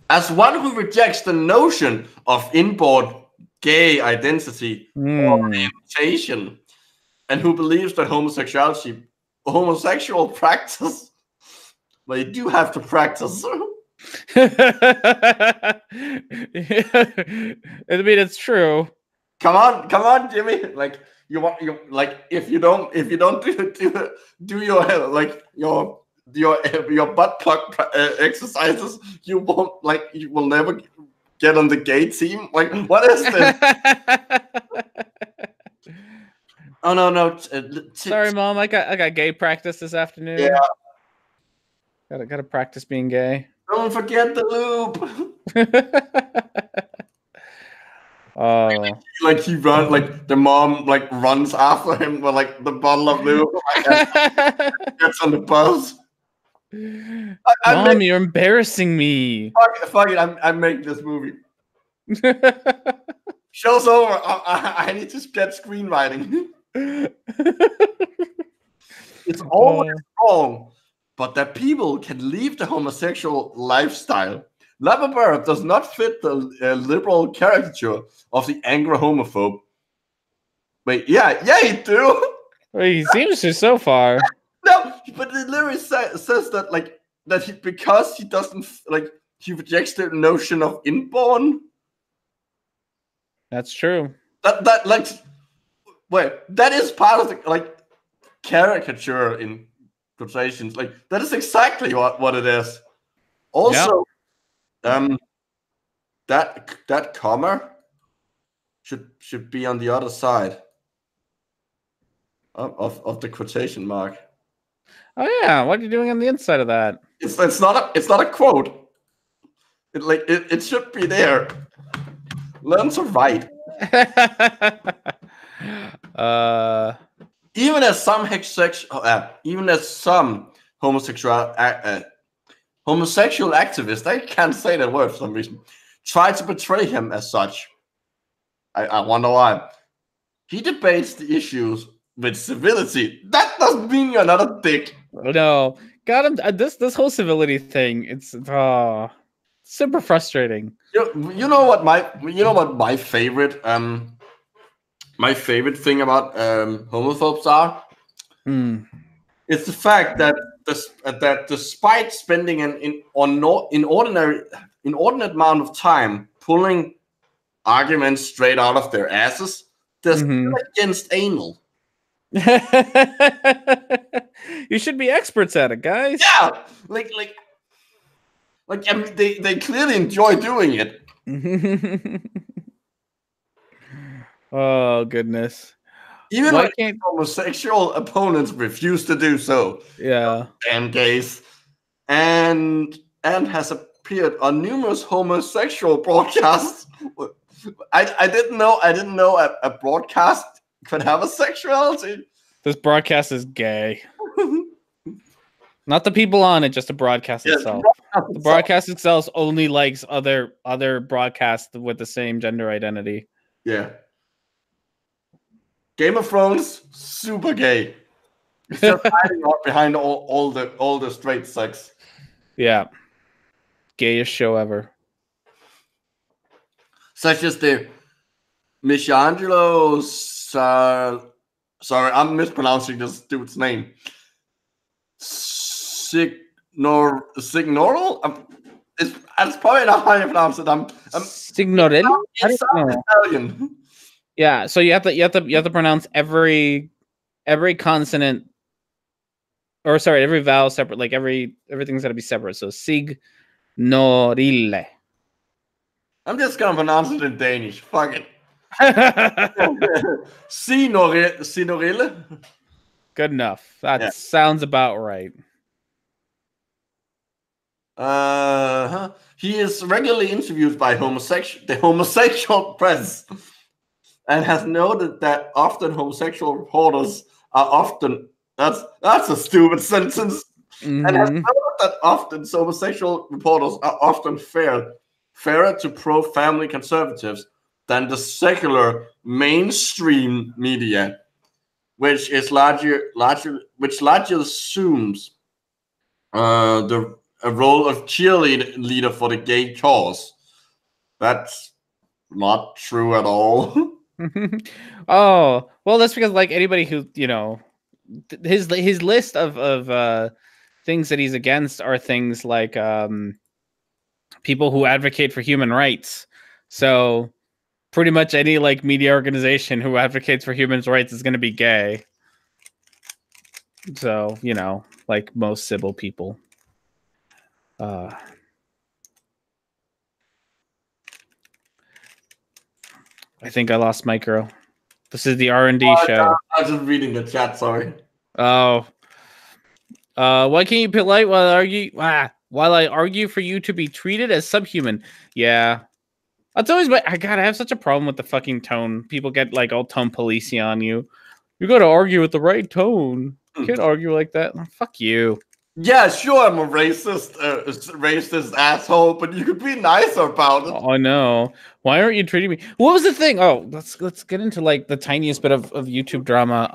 As one who rejects the notion of inborn gay identity or orientation, and who believes that homosexual practice, well, you do have to practice. I mean, it's true. Come on, Jimmy. Like if you don't do your butt plug exercises, you will never get on the gay team. Like, what is this? Oh no. Sorry, Mom. I got gay practice this afternoon. Yeah. Gotta practice being gay. Don't forget the lube. Like he runs, like the mom runs after him with the bottle of lube. Gets on the bus. Mom, you're embarrassing me. Fuck it, I'm making this movie. Show's over. I need to get screenwriting. It's always wrong, but that people can leave the homosexual lifestyle. Labrador does not fit the liberal caricature of the angry homophobe. Wait, yeah, he do. Well, he seems to so far. No, but it literally says that because he doesn't he rejects the notion of inborn. That's true. That is part of the caricature in quotations. That is exactly what it is. Also, that comma should be on the other side of the quotation mark. Oh yeah, what are you doing on the inside of that? It's not a quote. It should be there. Learn to write. Even as some homosexual activists, I can't say that word for some reason, try to portray him as such. I wonder why. He debates the issues with civility. That doesn't mean you're not a dick. No, got him. This whole civility thing. It's super frustrating. You know what my favorite thing about homophobes are? It's the fact that that despite spending an inordinate amount of time pulling arguments straight out of their asses, they're still against anal. You should be experts at it, guys. Yeah, like I mean, they clearly enjoy doing it. Oh goodness! Even when homosexual opponents refuse to do so. Yeah, damn gays, and has appeared on numerous homosexual broadcasts. I didn't know a broadcast could have a sexuality. This broadcast is gay. Not the people on it, just the broadcast itself. The broadcast itself only likes other broadcasts with the same gender identity. Yeah. Game of Thrones, super gay. Except hiding out behind all the straight sex. Yeah. Gayest show ever. Such as the Michelangelo sorry, I'm mispronouncing this dude's name. Signoral? It's probably not how you pronounce it. Signorelli? It's Italian. Yeah, so you have to pronounce every consonant, or sorry, every vowel separate. Like everything's got to be separate. So signorile. I'm just gonna pronounce it in Danish. Fuck it. Signorille. Good enough. That sounds about right. He is regularly interviewed by the homosexual press, and has noted that often homosexual reporters are often that's a stupid sentence. And has noted that often homosexual reporters are often fairer to pro-family conservatives than the secular mainstream media, which largely assumes a role of cheerleader for the gay cause. That's not true at all. Oh, well, that's because like anybody who, you know, his list of things that he's against are things like people who advocate for human rights. So pretty much any like media organization who advocates for human rights is going to be gay. So, you know, like most civil people. I think I lost Micro. This is the R&D show. I was just reading the chat, sorry. Oh. Why can't you be polite while I argue for you to be treated as subhuman? Yeah. That's always I have such a problem with the fucking tone. People get like all tone policey on you. You gotta argue with the right tone. You can't argue like that. Fuck you. Yeah, sure, I'm a racist asshole, but you could be nicer about it. Oh, I know. Why aren't you treating me? What was the thing? Oh, let's get into like the tiniest bit of YouTube drama.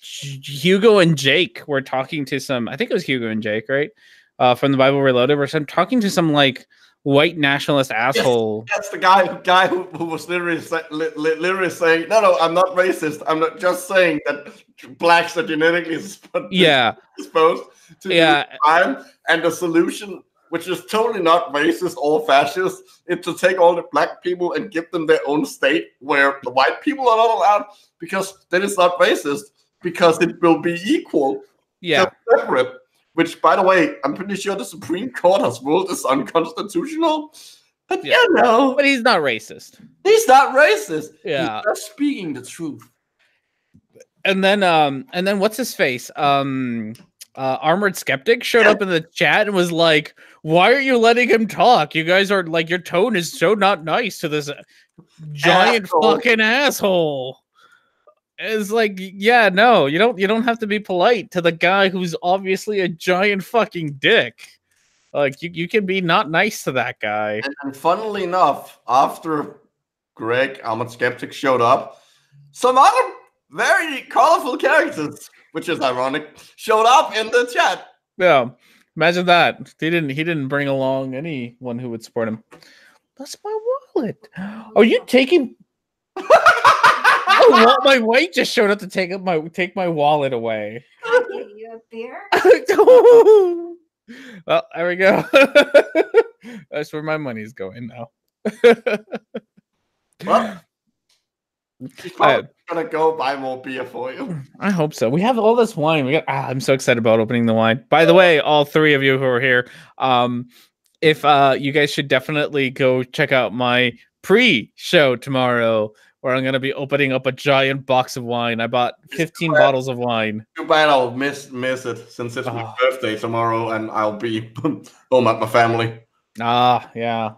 Hugo and Jake were talking to some. I think it was Hugo and Jake, right? From the Bible Reloaded, where some talking to some like white nationalist asshole. Yes, that's the guy who was literally saying, no, I'm not racist. I'm not just saying that blacks are genetically exposed to crime, and the solution, which is totally not racist or fascist, is to take all the black people and give them their own state where the white people are not allowed, because then it's not racist, because it will be equal. Yeah. Separate. Which, by the way, I'm pretty sure the Supreme Court has ruled is unconstitutional. But but he's not racist. He's not racist. Yeah, he's just speaking the truth. And then what's his face? Armored Skeptic showed up in the chat and was like, "Why are you letting him talk? You guys are like, your tone is so not nice to this giant fucking asshole." It's like, yeah, no, you don't have to be polite to the guy who's obviously a giant fucking dick. Like, you can be not nice to that guy. And funnily enough, after Greg, Armored Skeptic, showed up, some other very colorful characters, which is ironic, showed up in the chat. Yeah, imagine that. He didn't bring along anyone who would support him. That's my wallet. Are you taking... my wife just showed up to take my wallet away. beer? Well, there we go. That's where my money's going now. Well, she's probably gonna go buy more beer for you. I hope so. We have all this wine. I'm so excited about opening the wine. By the way, all three of you who are here, if you guys should definitely go check out my pre-show tomorrow, where I'm gonna be opening up a giant box of wine. I bought 15 bottles of wine. Too bad I'll miss it since it's my birthday tomorrow and I'll be home at my family. Yeah.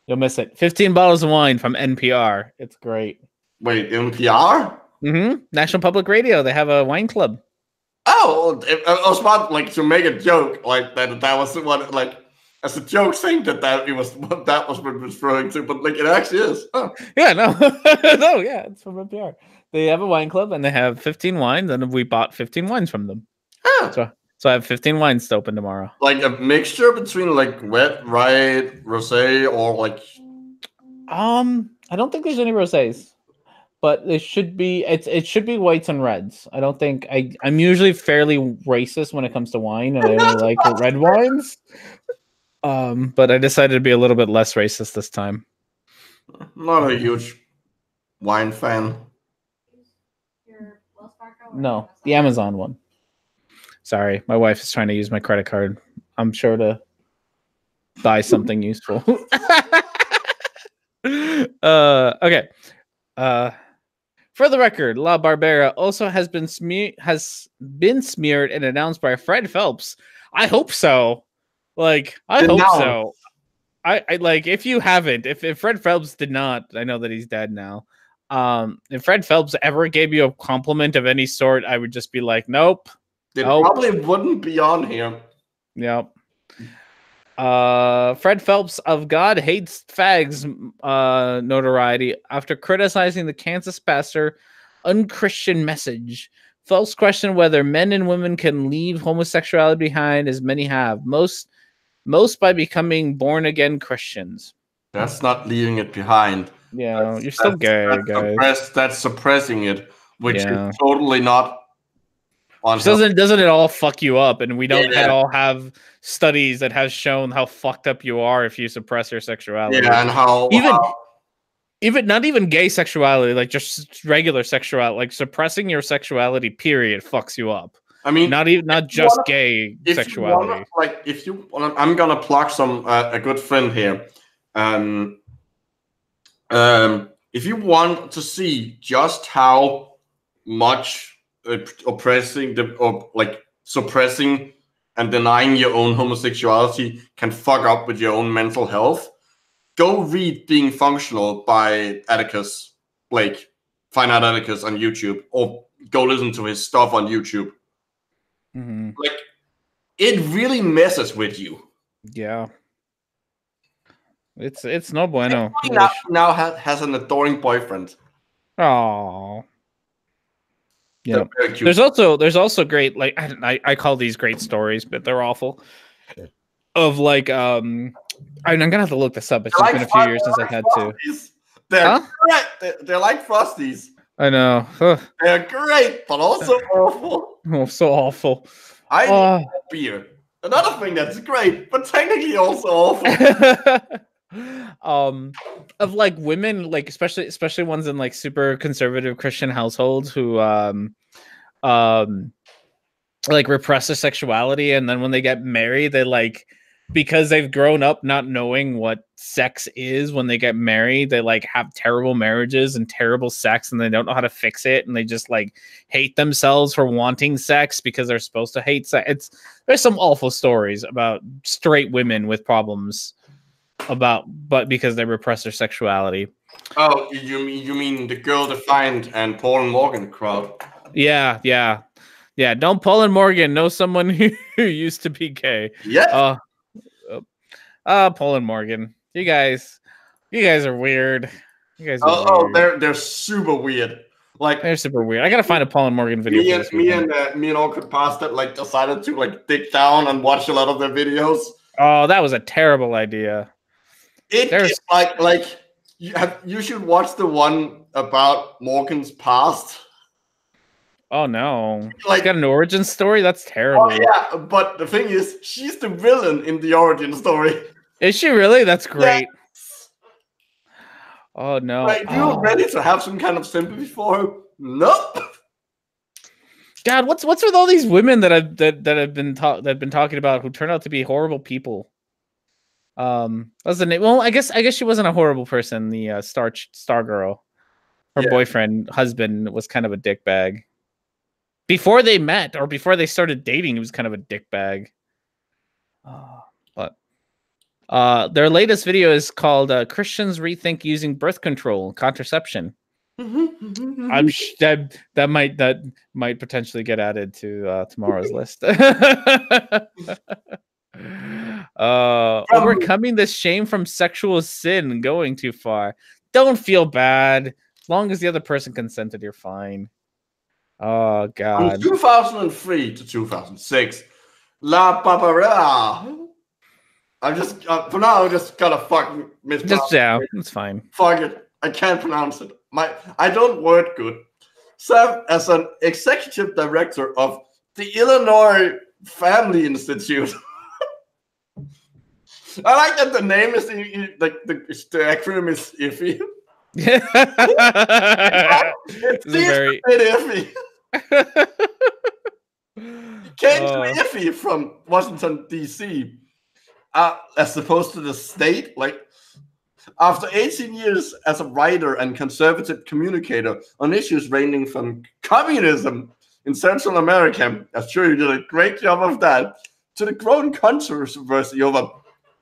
You'll miss it. 15 bottles of wine from NPR. It's great. Wait, NPR? Mm-hmm. National Public Radio. They have a wine club. Oh, I was about like to make a joke like that. That was what like as a joke saying that was what it was referring to, but like it actually is. Oh. Yeah, no, no, yeah, it's from NPR. They have a wine club and they have 15 wines, and we bought 15 wines from them. Huh. So I have 15 wines to open tomorrow. Like a mixture between like red, white, rosé, or like. I don't think there's any rosés, but it should be. It should be whites and reds. I don't think I'm usually fairly racist when it comes to wine, and I only like red wines. But I decided to be a little bit less racist this time. Not a huge wine fan. No, the Amazon one. Sorry, my wife is trying to use my credit card. I'm sure to buy something useful. Okay. For the record, La Barbera also has been smeared and announced by Fred Phelps. I hope so. Like, I hope so. I like, if you haven't, if Fred Phelps did not, I know that he's dead now. If Fred Phelps ever gave you a compliment of any sort, I would just be like, nope. They probably wouldn't be on here. Yep. Fred Phelps of God Hates Fags notoriety after criticizing the Kansas pastor unchristian message. Phelps questioned whether men and women can leave homosexuality behind, as many have. Most by becoming born-again Christians. That's not leaving it behind. Yeah, you're still gay, guys. That's suppressing it, which is totally not. Doesn't it all fuck you up? And we don't all have studies that have shown how fucked up you are if you suppress your sexuality. Yeah, and even not even gay sexuality, like just regular sexuality, like suppressing your sexuality, period, fucks you up. I mean, not just gay sexuality. I'm gonna plug some a good friend here. If you want to see just how much suppressing and denying your own homosexuality can fuck up with your own mental health, go read Being Functional by Atticus Blake. Find out Atticus on YouTube, or go listen to his stuff on YouTube. Mm-hmm. Like, it really messes with you. Yeah. It's no bueno. Now has an adoring boyfriend. Oh. Yeah. There's also great, like, I call these great stories, but they're awful. Of like I'm gonna have to look this up. It's just been a few years since I've had to. They're great. They're like Frosties. I know. They're great, but also awful. Oh, so awful. I need beer. Another thing that's great, but technically also awful. Of like women, like especially ones in like super conservative Christian households who like repress their sexuality, and then when they get married, they like, because they've grown up not knowing what sex is, when they get married, they like have terrible marriages and terrible sex, and they don't know how to fix it, and they just like hate themselves for wanting sex because they're supposed to hate sex. There's some awful stories about straight women with problems but because they repress their sexuality. Oh, you mean the Girl Defined and Paul and Morgan crowd? Yeah. Don't Paul and Morgan know someone who used to be gay? Yeah. Paul and Morgan, you guys are weird. You guys are weird. They're super weird. Like, they're super weird. I gotta find a Paul and Morgan video. Me and Awkward Pasta like decided to like dig down and watch a lot of their videos. Oh, that was a terrible idea. It's like you should watch the one about Morgan's past. Oh no! Like, She's got an origin story. That's terrible. Oh yeah, but the thing is, she's the villain in the origin story. Is she really? That's great. Yes. Oh no! Like, you ready to have some kind of sympathy for her? Nope. God, what's with all these women that have been talking about who turn out to be horrible people? What's the name? Well, I guess she wasn't a horrible person. The Star Girl, her boyfriend, husband was kind of a dickbag. Before they met or before they started dating, he was kind of a dickbag. But their latest video is called "Christians Rethink Using Birth Control and Contraception." I'm that might potentially get added to tomorrow's list. Overcoming the shame from sexual sin, going too far. Don't feel bad. As long as the other person consented, you're fine. Oh God. From 2003 to 2006, La Paparella. I'm just for now. I'm just gonna fucking mispronounce. It's fine. Fuck it. I can't pronounce it. I don't word good. Served as an executive director of the Illinois Family Institute. I like that the name is the acronym is iffy. It's a bit iffy. Came to iffy from Washington D.C. As opposed to the state. Like, after 18 years as a writer and conservative communicator on issues ranging from communism in Central America, I'm sure you did a great job of that, to the growing controversy over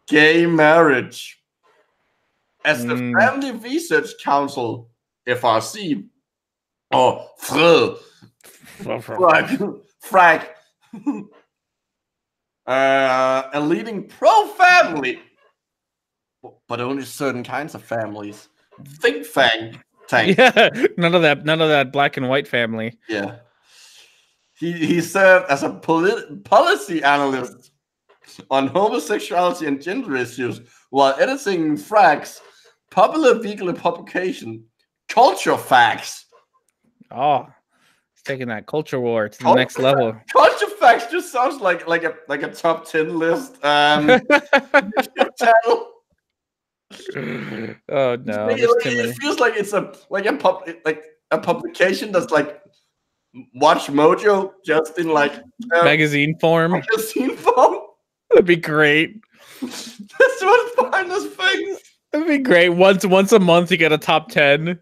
gay marriage. As the Family Research Council, FRC, or FRAG, a leading pro-family, but only certain kinds of families. Think tank. Yeah, none of that black and white family. Yeah. He served as a policy analyst on homosexuality and gender issues while editing FRAG's popular weekly publication, Culture Facts. Oh, it's taking that culture war to the next level. Culture Facts just sounds like a top 10 list. Oh no! It feels like it's a publication that's like Watch Mojo, just in like magazine form. That'd be great. That's what's behind this thing. That'd be great. Once a month, you get a top 10.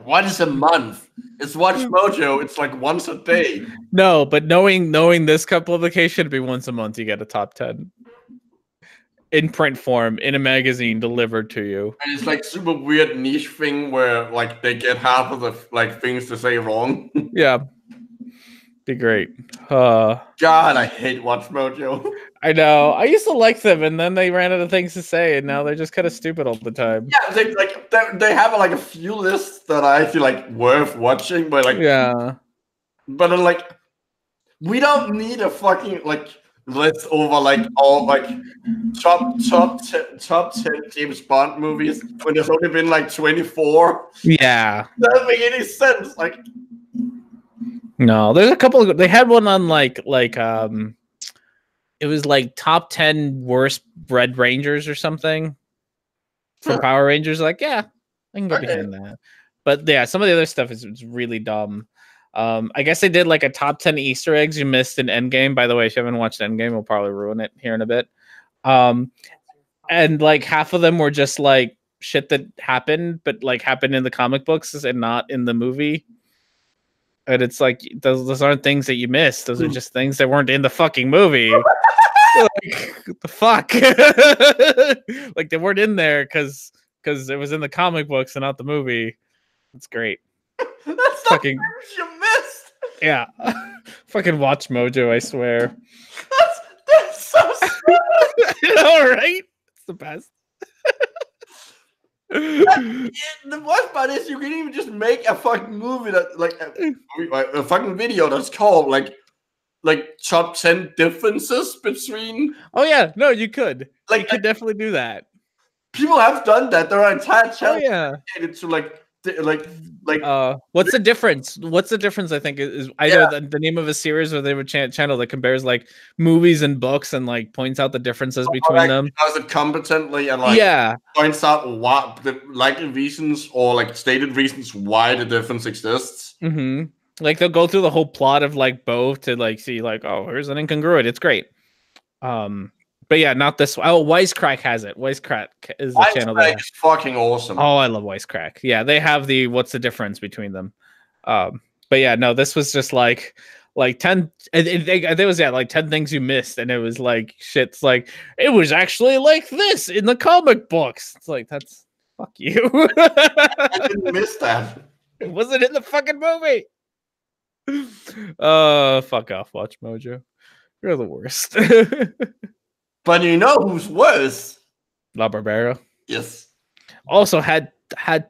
Once a month. It's Watch Mojo. It's like once a day. No, but knowing this publication, it'd be once a month. You get a top 10 in print form in a magazine delivered to you. And it's like super weird niche thing where like they get half of the like things to say wrong. Yeah. Be great. God, I hate Watch Mojo. I know. I used to like them, and then they ran out of things to say, and now they're just kind of stupid all the time. Yeah, they have like a few lists that I feel like worth watching, but like but like we don't need a fucking like list over like all like top 10 James Bond movies when there's only been like 24. Yeah, that doesn't make any sense. Like. No, there's a couple of, they had one on like it was like top 10 worst Red Rangers or something for Power Rangers. Like, yeah, I can go behind that. But yeah, some of the other stuff is really dumb. I guess they did like a top 10 Easter eggs you missed in Endgame. By the way, if you haven't watched Endgame, we'll probably ruin it here in a bit. And like half of them were just like shit that happened, but like happened in the comic books and not in the movie. And it's like those aren't things that you missed. Those are just things that weren't in the fucking movie. Like, what the fuck? Like they weren't in there because it was in the comic books and not the movie. That's great. That's fucking you missed. Yeah. Fucking Watch Mojo, I swear. That's so stupid. All right. It's the best. The worst part is you can even just make a fucking movie that like a fucking video that's called like top 10 differences between. Oh yeah, no, you could. Like, you could definitely do that. People have done that. There are entire channels dedicated to like what's the difference? What's the difference? I think is either the name of a series or they have a channel that compares like movies and books and like points out the differences between them. Does it competently and like points out what the likely reasons or like stated reasons why the difference exists. Mm-hmm. Like they'll go through the whole plot of like both to like see like, oh, here's an incongruent. It's great. But yeah, not this. Oh, Wisecrack has it. Wisecrack is the channel that is fucking awesome. Oh, I love Wisecrack. Yeah, they have the what's the difference between them. But yeah, no, this was just like 10. There was like 10 things you missed, and it was like shit's like it was actually like this in the comic books. It's like that's fuck you. I didn't miss that. It wasn't in the fucking movie. Fuck off, Watch Mojo. You're the worst. But you know who's worse? La Barbera. Yes. Also had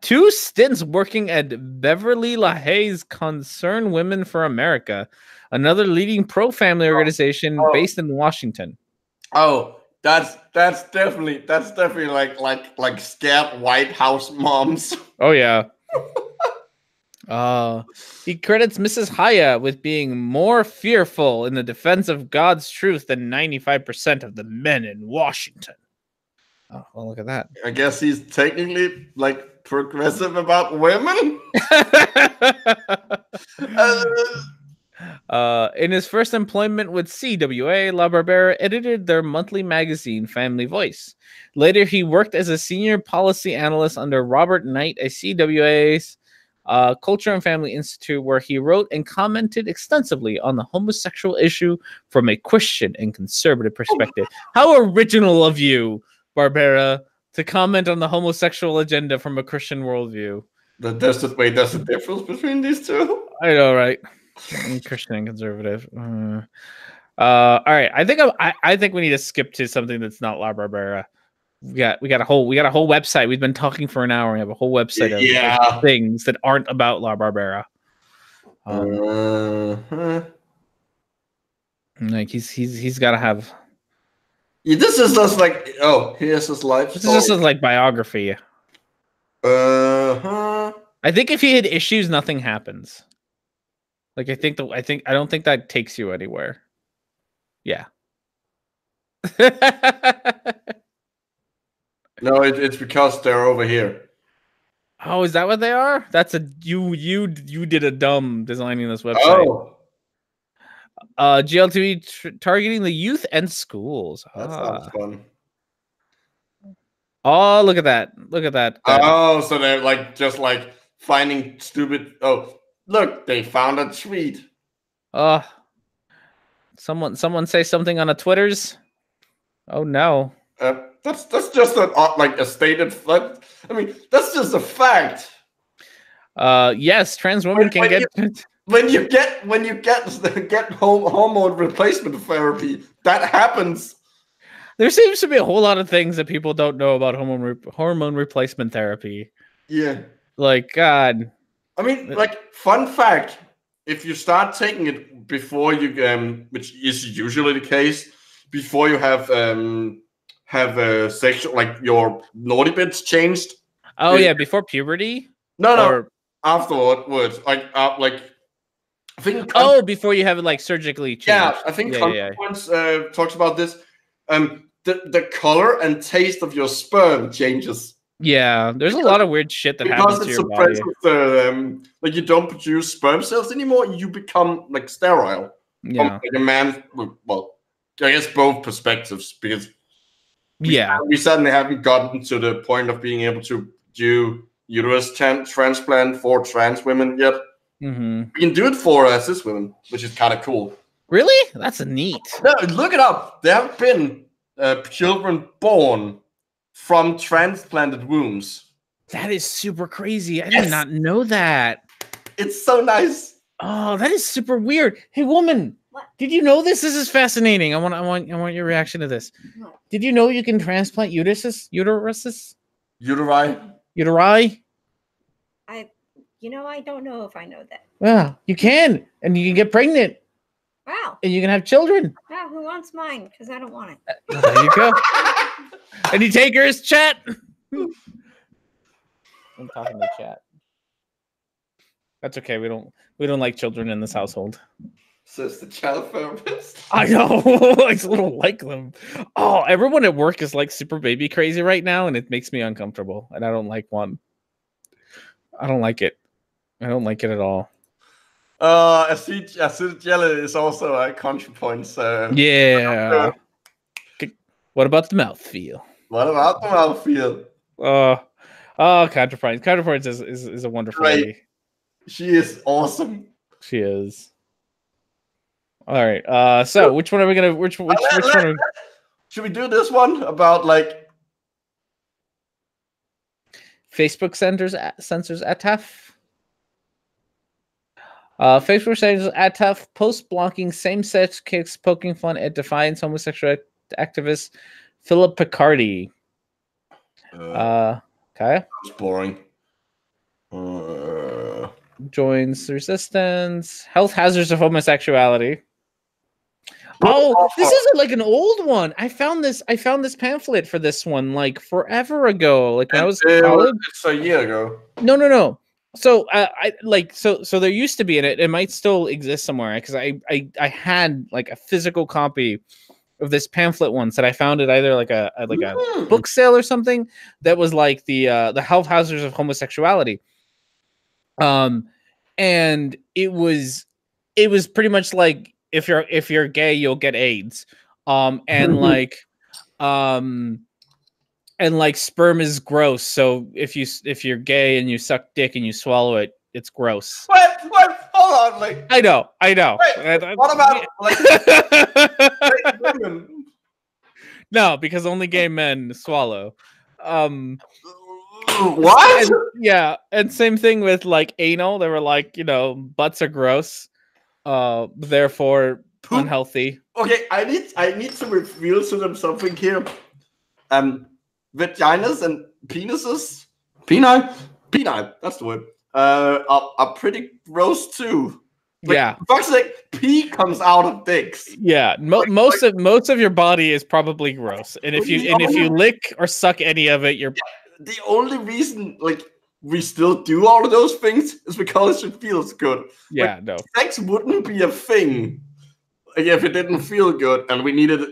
2 stints working at Beverly LaHaye's Concerned Women for America, another leading pro-family organization based in Washington. Oh, that's definitely like scared White House moms. Oh yeah. He credits Mrs. Haya with being more fearful in the defense of God's truth than 95% of the men in Washington. Oh, well, look at that. I guess he's technically like progressive about women. In his first employment with CWA, La Barbera edited their monthly magazine, Family Voice. Later, he worked as a senior policy analyst under Robert Knight at CWA's Culture and Family Institute, where he wrote and commented extensively on the homosexual issue from a Christian and conservative perspective. How original of you, Barbera, to comment on the homosexual agenda from a Christian worldview. There's a difference between these two? I know, right? Christian and conservative. All right. I think we need to skip to something that's not La Barbera. We got a whole website. We've been talking for an hour. We have a whole website of things that aren't about La Barbera. Like he's got to have. Yeah, this is just like here's his life. This is just his like biography. I think if he had issues, nothing happens. Like I don't think that takes you anywhere. Yeah. No, it's because they're over here. Oh, is that what they are? That's a you did a dumb designing this website. GLTV targeting the youth and schools. That sounds fun. Oh, look at that. Look at that. Oh, so they're like just like finding stupid. Oh, look, they found a tweet. Someone say something on a Twitters. Oh no. That's just a stated. I mean, that's just a fact. Yes, trans women can get. When you get hormone replacement therapy, that happens. There seems to be a whole lot of things that people don't know about hormone replacement therapy. Yeah. Like, God. I mean, like, fun fact: if you start taking it before you, which is usually the case, before you have sexual, like your naughty bits changed. Oh yeah, before puberty. No, afterwards, like I think. Before you have it like surgically changed. Yeah, I think Consequence talks about this. The color and taste of your sperm changes. Yeah, there's a lot of weird shit that happens to your body. Like you don't produce sperm cells anymore. You become like sterile. Yeah, like a man. Well, I guess both perspectives because we suddenly haven't gotten to the point of being able to do uterus transplant for trans women yet. Mm-hmm. We can do it for cis women, which is kind of cool. Really? That's neat. No, look it up. There have been children born from transplanted wombs. That is super crazy. I did not know that. It's so nice. Oh, that is super weird. Hey, woman, did you know this? This is fascinating. I want your reaction to this. Did you know you can transplant uteruses? Uteri? I don't know if I know that. Yeah, you can, and you can get pregnant. Wow. And you can have children. Wow, who wants mine? Because I don't want it. There you go. Any takers, chat? I'm talking to chat. That's okay. We don't like children in this household. Says the child therapist. I know. I just don't like them. Oh, everyone at work is like super baby crazy right now, and it makes me uncomfortable. And I don't like one. I don't like it. I don't like it at all. Acid jelly is also a country point. So yeah. What about the mouthfeel? What about the mouthfeel? Counterpoint. Counterpoint is a wonderful lady. She is awesome. She is. All right. So which one are we gonna? Which one? Should we do this one about like Facebook censors ATF? Facebook censors ATF post blocking same-sex kicks poking fun at defiance homosexual activist Philip Picardi. Okay. That's boring. Joins resistance. Health hazards of homosexuality. Oh, this is like an old one. I found this pamphlet for this one like forever ago. Like when I was in college. It's a year ago. No. So so there used to be in it. It might still exist somewhere because I had like a physical copy of this pamphlet once that I found at either like a book sale or something that was like the health hazards of homosexuality. And it was pretty much like if you're gay, you'll get AIDS. And sperm is gross. So if you're gay and you suck dick and you swallow it, it's gross. What? Hold on, like I know. Wait, what about like women? No, because only gay men swallow. What? And same thing with like anal. They were like, butts are gross. Therefore unhealthy. Okay, I need to reveal to them something here. Vaginas and penises, peni, that's the word. Are pretty gross too. Like, yeah, fuck's sake, pee comes out of dicks. Yeah, most of your body is probably gross, and if you lick or suck any of it, you're. The only reason like we still do all of those things is because it feels good. Yeah, like, no. Sex wouldn't be a thing if it didn't feel good, and we needed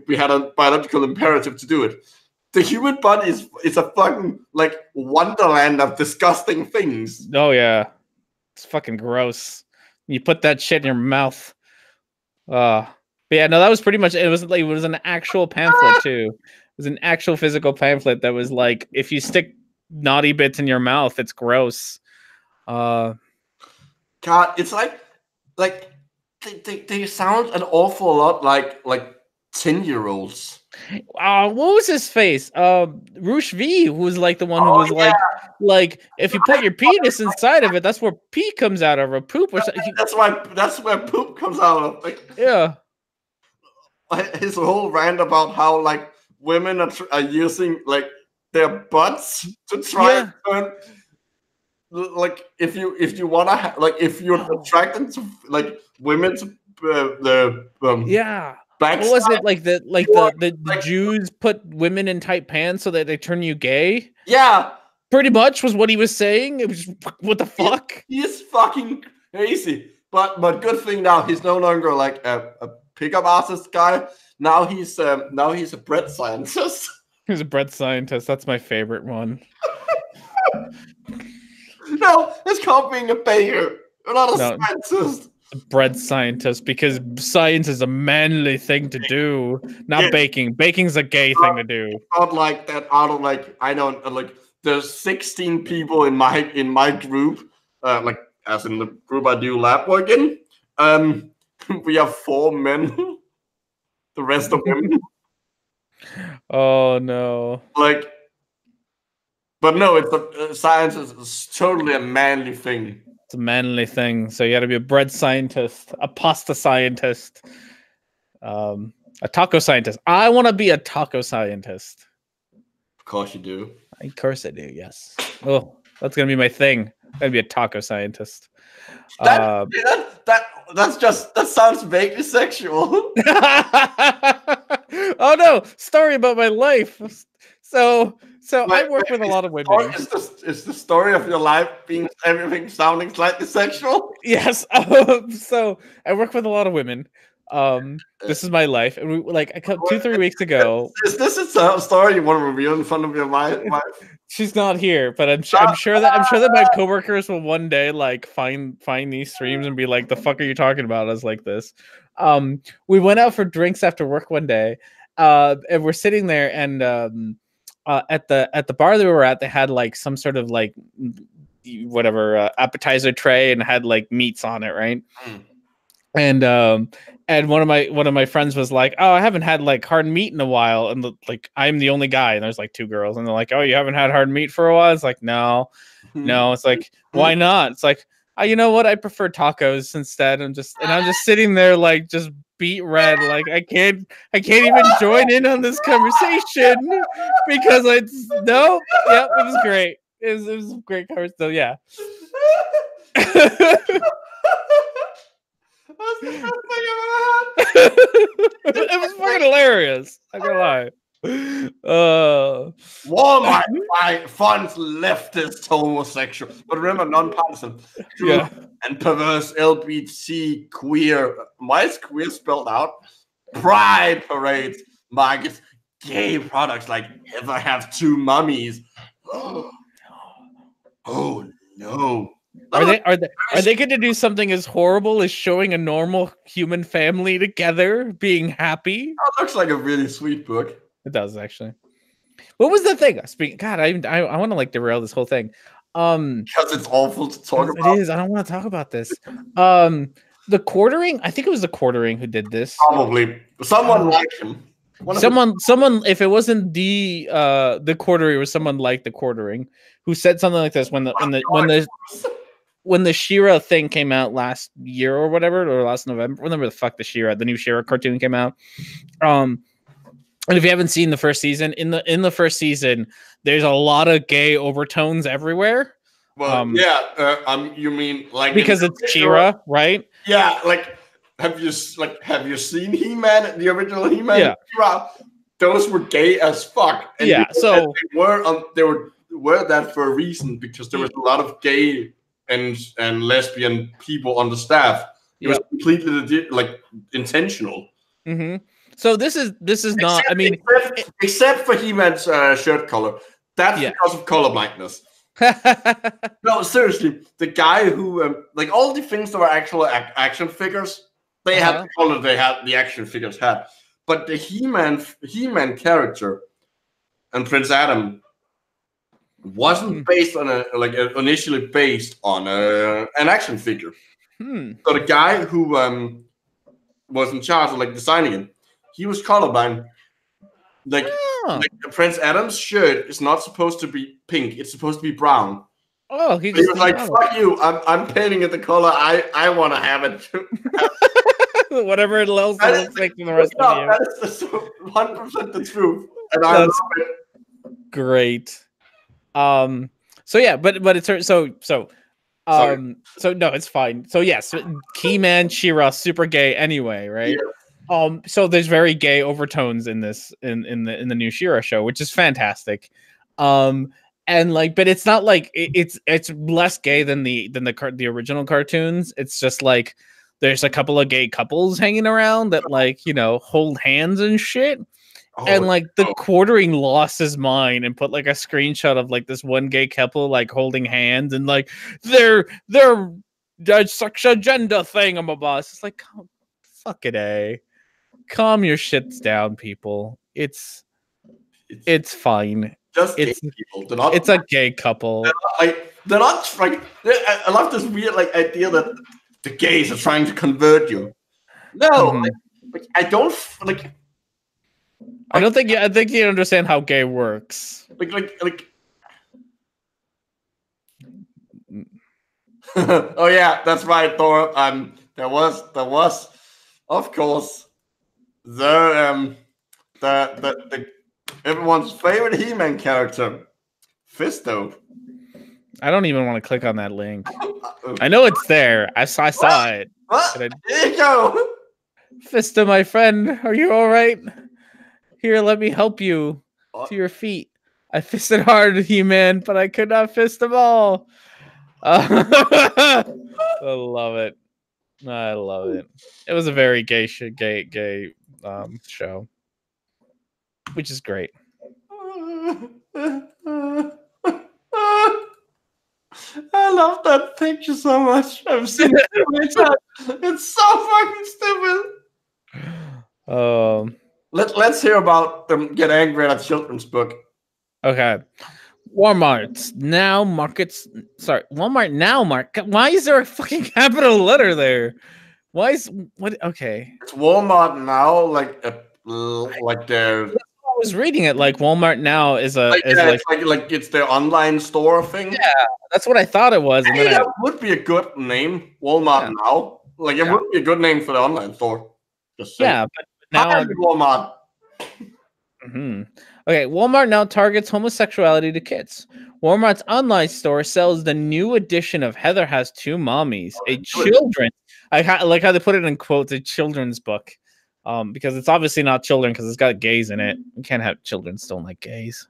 we had a biological imperative to do it. The human body is a fucking like wonderland of disgusting things. Oh yeah, it's fucking gross. You put that shit in your mouth. But yeah, no, that was pretty much it. Was like it was an actual pamphlet too. It was an actual physical pamphlet that was like, if you stick naughty bits in your mouth, it's gross. God, it's like they sound an awful lot like 10-year-olds. What was his face? Roosh V, who was like the one who was like if you put your penis inside of it, that's where pee comes out of, or poop or something. That's where poop comes out of. Like, yeah. His whole rant about how like women are using like their butts to try and turn. Like if you wanna if you're attracted to like women's What was it like the Jews put women in tight pants so that they turn you gay? Yeah, pretty much was what he was saying. It was what the fuck. He is fucking crazy. But good thing now he's no longer like a pickup artist guy. Now he's a bread scientist. He's a bread scientist. That's my favorite one. No, it's called being a baker. You're not a scientist. Bread scientist, because science is a manly thing to do, not baking. Baking's a gay thing to do. Not like that. Out of like I don't like. There's 16 people in my group. Like as in the group I do lab work in. We have 4 men. The rest of women. Oh no! Like, but no, it's science is totally a manly thing. It's a manly thing. So you got to be a bread scientist, a pasta scientist, a taco scientist. I want to be a taco scientist. Of course you do. Of course I do. Yes. Oh, that's gonna be my thing. I'm gonna be a taco scientist. That sounds vaguely sexual. Oh no! Story about my life. So I Wait, work with a lot of women. Is the story of your life being everything sounding slightly sexual? Yes. So I work with a lot of women. This is my life, and we like 2-3 weeks ago. Is this a story you want to reveal in front of your wife? She's not here, but I'm sure that my coworkers will one day like find these streams and be like, "The fuck are you talking about us like this?" We went out for drinks after work one day, and we're sitting there, and at the bar that we were at, they had like some sort of like whatever appetizer tray and had like meats on it, right? And one of my friends was like, "Oh, I haven't had like hard meat in a while," and like I'm the only guy, and there's like 2 girls, and they're like, "Oh, you haven't had hard meat for a while?" It's like, no. It's like, why not? It's like, you know what? I prefer tacos instead. I'm just sitting there like just beet red, like I can't even join in on this conversation because it was great. It was a great conversation. So yeah. That's the best thing I've ever had. It was fucking hilarious. I'm gonna lie. Walmart funds leftist homosexual, but remember non-partisan, true and perverse LGBT queer. Why is queer spelled out? Pride parades, markets, gay products like "Ever Have Two Mummies." Oh no. Are they going to do something as horrible as showing a normal human family together being happy? That looks like a really sweet book. It does, actually. What was the thing? God, I want to like derail this whole thing. Because it's awful to talk about. It is. I don't want to talk about this. The Quartering. I think it was the Quartering who did this. Probably someone like him. Someone. If it wasn't the Quartering, it was someone like the Quartering who said something like this when the She-Ra thing came out last year or whatever, or last November, whenever the new She-Ra cartoon came out. And if you haven't seen the first season, in the first season, there's a lot of gay overtones everywhere. Well, you mean like because it's She-Ra, right? Yeah, like have you seen He-Man, the original He-Man? Yeah. She-Ra? Those were gay as fuck. And so they were that for a reason, because there was a lot of gay and lesbian people on the staff. It was completely like intentional. Mm-hmm. So this is not. Except for He-Man's shirt color. That's because of colorblindness. No, seriously, the guy who like all the things that were actual action figures, they had the color the action figures had, but the He-Man character and Prince Adam wasn't based on initially based on an action figure. So the guy who was in charge of like designing it, he was colorblind. Like Prince Adam's shirt is not supposed to be pink; it's supposed to be brown. Oh, he was like, "Fuck you! I'm painting it the color I want to have it." Whatever it looks like for the rest of you. That is 100% the truth, and I love it. Great. So yeah, but it's so no, it's fine. So yes, He-Man, She-Ra, super gay anyway, right? Yeah. So there's very gay overtones in this in the new She-Ra show, which is fantastic. And like, but it's not like it's less gay than the original cartoons. It's just like there's a couple of gay couples hanging around that like, hold hands and shit. And like the Quartering lost his mind and put like a screenshot of like this one gay couple like holding hands and like they're such a gender thing. I'm a boss. It's like, fuck it, calm your shits down, people. It's fine. It's a gay couple. They're not like. I love this weird like idea that the gays are trying to convert you. No, I don't like. I think you understand how gay works. Like. Oh yeah, that's right, Thor. There was, of course, the everyone's favorite He-Man character, Fisto. I don't even want to click on that link. I know it's there. I saw it. What? There you go. Fisto, my friend, are you all right? Here, let me help you to your feet. I fisted hard, He-Man, but I could not fist them all. I love it. I love it. It was a very gay show, which is great. I love that picture so much. I've seen it so many times. It's so fucking stupid. Let's hear about them get angry at a children's book. Okay. Walmart now markets. Sorry, Walmart now market. Why is there a fucking capital letter there? Why is what? Okay. It's Walmart now, like their. I was reading it like Walmart now is a it's their online store thing. Yeah, that's what I thought it was. Hey, that would be a good name, Walmart now. Like it would be a good name for the online store. Just saying. Yeah, but now Walmart. Okay, Walmart now targets homosexuality to kids. Walmart's online store sells the new edition of Heather Has Two Mommies, a children. I like how they put it in quotes, a children's book. Because it's obviously not children because it's got gays in it. You can't have children still like gays.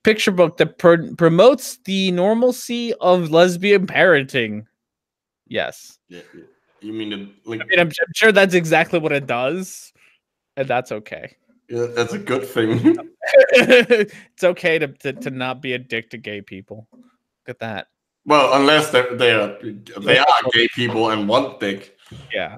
Picture book that promotes the normalcy of lesbian parenting. Yes. Yeah. You mean I'm sure that's exactly what it does, and that's okay. Yeah, that's a good thing. It's okay to not be a dick to gay people. Look at that. Well, unless they are gay people and want dick. Yeah.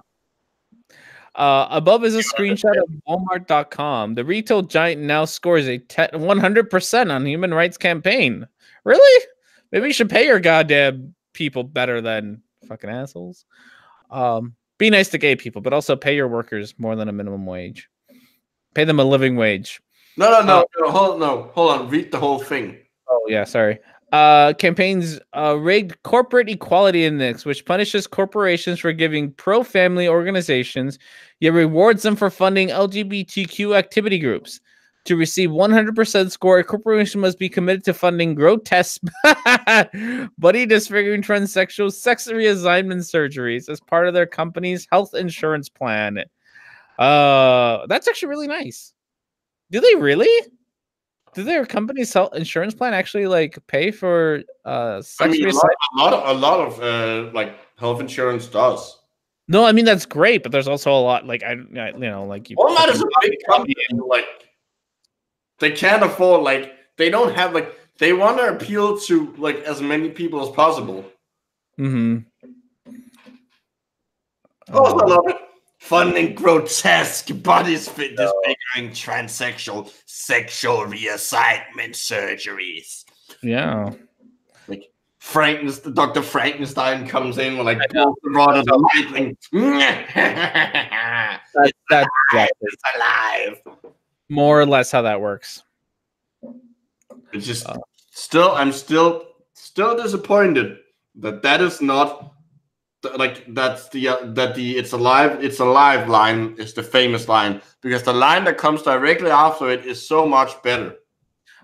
Above is a screenshot of Walmart.com. The retail giant now scores a 100% on human rights campaign. Really? Maybe you should pay your goddamn people better than fucking assholes. Be nice to gay people, but also pay your workers more than a minimum wage. Pay them a living wage. No. Hold on. Read the whole thing. Oh yeah, sorry. Campaigns rigged corporate equality index, which punishes corporations for giving pro-family organizations, yet rewards them for funding LGBTQ activity groups. To receive 100% score, a corporation must be committed to funding grotesque body disfiguring transsexual sex reassignment surgeries as part of their company's health insurance plan. That's actually really nice. Do they really? Do their company's health insurance plan actually like pay for sex reassignment? A lot of like health insurance does. No, I mean that's great, but there's also a lot like Walmart is a big company. Like they can't afford they don't have they want to appeal to as many people as possible. Also love it. Funding grotesque bodies fit disfiguring transsexual sexual reassignment surgeries. Yeah. Like Dr. Frankenstein comes in with pulls the rod of the lightning. That's it's alive. More or less how that works. It's just I'm still disappointed that is not that's the it's alive line is the famous line, because the line that comes directly after it is so much better.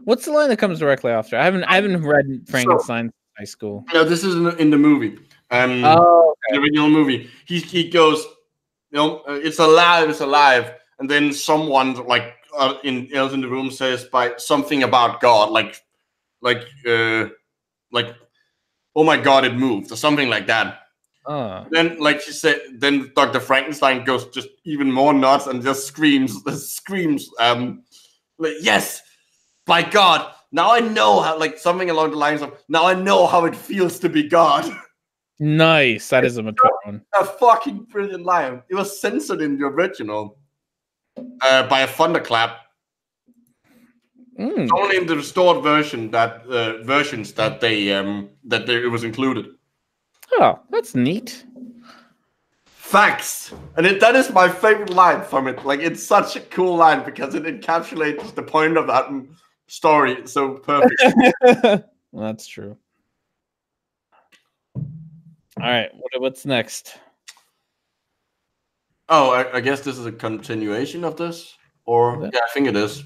What's the line that comes directly after? I haven't read Frankenstein in high school. No, this is in the movie. The original movie. He goes, it's alive, and then someone else in the room says by something about God, oh my God, it moved or something like that. Then, like she said, then Dr. Frankenstein goes just even more nuts and just screams, yes, by God, now I know how, something along the lines of, now I know how it feels to be God. Nice, that is a mature one. A fucking brilliant line. It was censored in the original by a thunderclap. Only in the restored version versions that it was included. Oh, that's neat. Facts. And that is my favorite line from it. It's such a cool line because it encapsulates the point of that story so perfectly. Well, that's true. All right, what's next? Oh, I guess this is a continuation of this? Or, yeah, I think it is.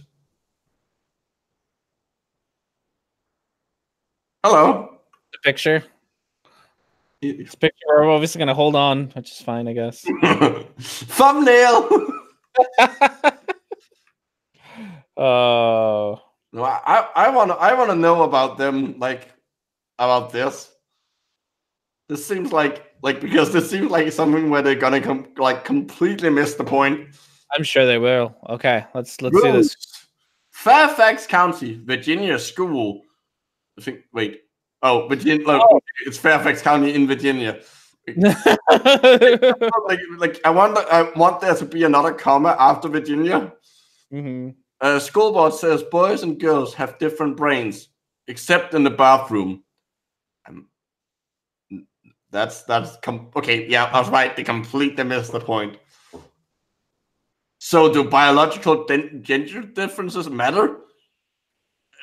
Hello. The picture. This picture, we're obviously going to hold on, which is fine, I guess. Thumbnail! Oh. No, I wanna know about them, like about this. This seems like because this seems like something where they're gonna completely miss the point. I'm sure they will. Okay, let's do Rules. this. Fairfax County, Virginia school. I think. Wait. Oh, Virginia. Look, it's Fairfax County in Virginia. like I want there to be another comma after Virginia. Mm-hmm. School board says boys and girls have different brains, except in the bathroom. Okay. Yeah, I was right. They completely missed the point. So, do biological gender differences matter?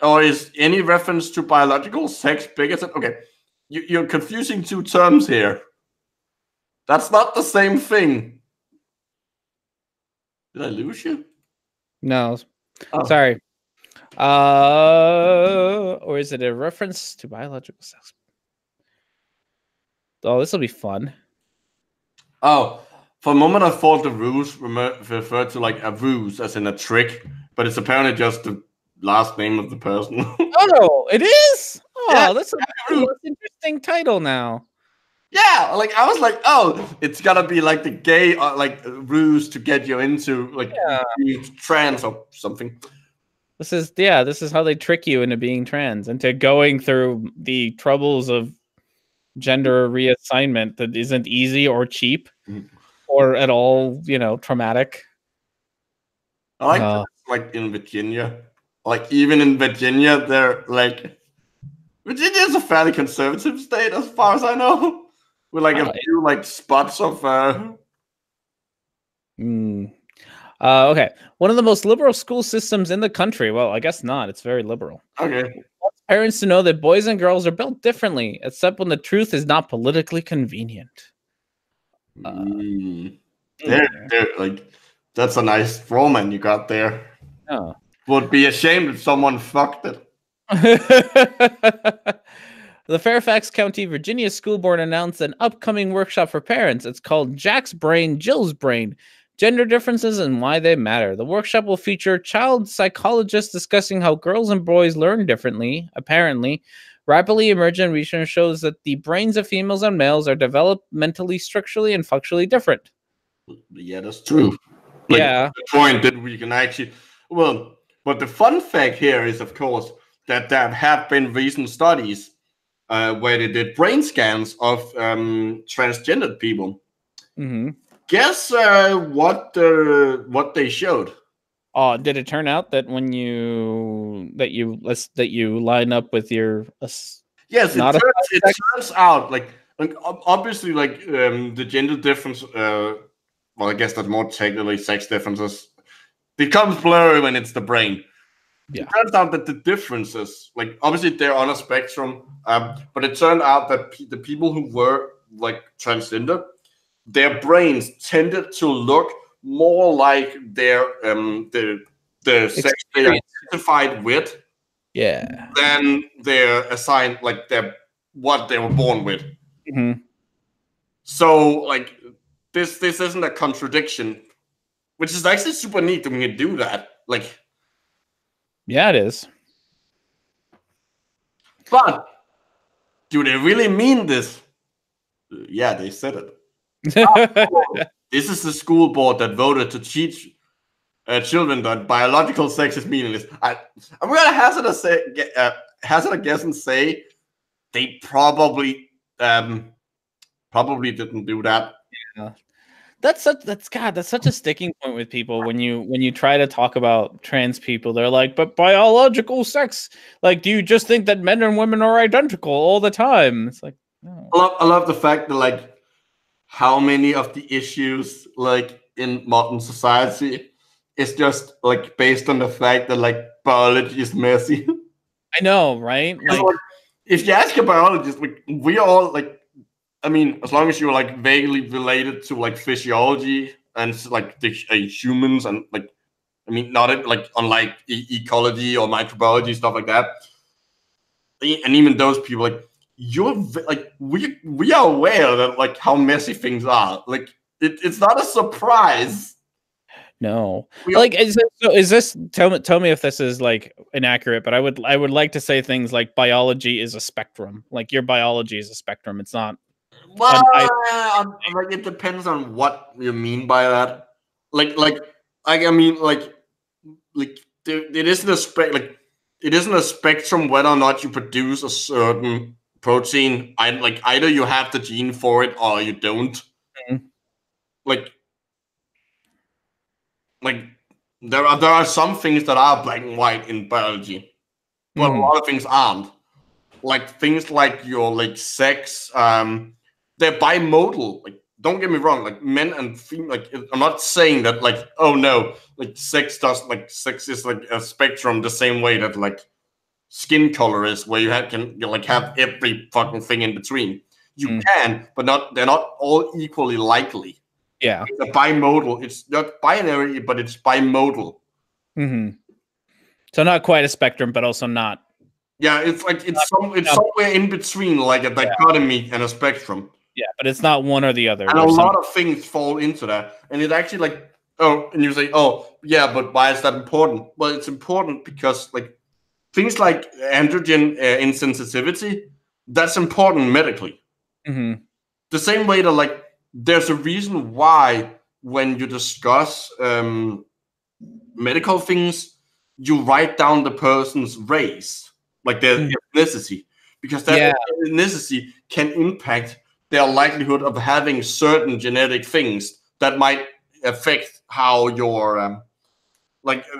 Or is any reference to biological sex bigoted? Okay, you're confusing two terms here. That's not the same thing. Did I lose you? No. Oh. Sorry. Or is it a reference to biological sex? Oh, this will be fun. Oh, for a moment I thought the ruse referred to like a ruse, as in a trick, but it's apparently just the last name of the person. Oh, it is? Oh, Yeah, that's an interesting title now. Yeah, like I was like, oh, it's gotta be like the gay like ruse to get you into like being trans or something. This is how they trick you into being trans, into going through the troubles of gender reassignment that isn't easy or cheap or at all, traumatic. I like that, like in Virginia. Like even in Virginia, they're like Virginia's a fairly conservative state as far as I know. With like a few like spots of okay. One of the most liberal school systems in the country. Well, I guess not. It's very liberal. Okay. Wants parents to know that boys and girls are built differently, except when the truth is not politically convenient. They're like, that's a nice Roman you got there. Oh. Would be ashamed if someone fucked it. The Fairfax County, Virginia School Board announced an upcoming workshop for parents. It's called Jack's Brain, Jill's Brain, Gender Differences and Why They Matter. The workshop will feature child psychologists discussing how girls and boys learn differently. Apparently, rapidly emergent research shows that the brains of females and males are developmentally, structurally, and functionally different. Yeah, that's true. The point that we can actually... Well, but the fun fact here is, of course, that there have been recent studies where they did brain scans of transgendered people. Mm-hmm. Guess what they showed? Oh, did it turn out that when you line up with your yes, it turns out like obviously like the gender difference. Well, I guess that's more technically sex differences. Becomes blurry when it's the brain. Yeah. It turns out that the differences, like obviously they're on a spectrum, but it turned out that the people who were like transgender, their brains tended to look more like their the sex they identified with, than their assigned like what they were born with. Mm-hmm. So like this isn't a contradiction, which is actually super neat when you do that. Like, yeah, it is. But do they really mean this? Yeah, they said it. This is the school board that voted to teach children that biological sex is meaningless. I'm gonna hazard a guess and say they probably didn't do that. Yeah. That's such a sticking point with people when you try to talk about trans people. They're like, but biological sex, like, do you just think that men and women are identical all the time? It's like, no. I love the fact that like how many of the issues like in modern society is just like based on the fact that like biology is messy. I know, right? Like, if you ask a biologist, like we all like, I mean, as long as you're like vaguely related to like physiology and like the humans and like, I mean, not like unlike ecology or microbiology, stuff like that. And even those people, like you're like, we are aware that like how messy things are. Like it's not a surprise. No. We Like, is this? Tell me if this is like inaccurate. But I would like to say things like biology is a spectrum. Like your biology is a spectrum. It's not. Well, like it depends on what you mean by that. I mean, like it isn't it isn't a spectrum whether or not you produce a certain protein. Either you have the gene for it or you don't. Mhm. Like there are some things that are black and white in biology, but a lot of things aren't. Like things like your sex, they're bimodal. Like, don't get me wrong, like men and female. Like, I'm not saying that oh no, sex is like a spectrum the same way that skin color is, where you can have every fucking thing in between. You can, but they're not all equally likely. Yeah, it's a bimodal. It's not binary, but it's bimodal. So not quite a spectrum, but also not. Yeah, it's somewhere in between, like a dichotomy and a spectrum. Yeah, but it's not one or the other. And a lot of things fall into that. And it's actually and you say, oh, yeah, but why is that important? Well, it's important because things like androgen insensitivity, that's important medically. The same way that there's a reason why when you discuss medical things, you write down the person's race, like their ethnicity, because that ethnicity can impact their likelihood of having certain genetic things that might affect how your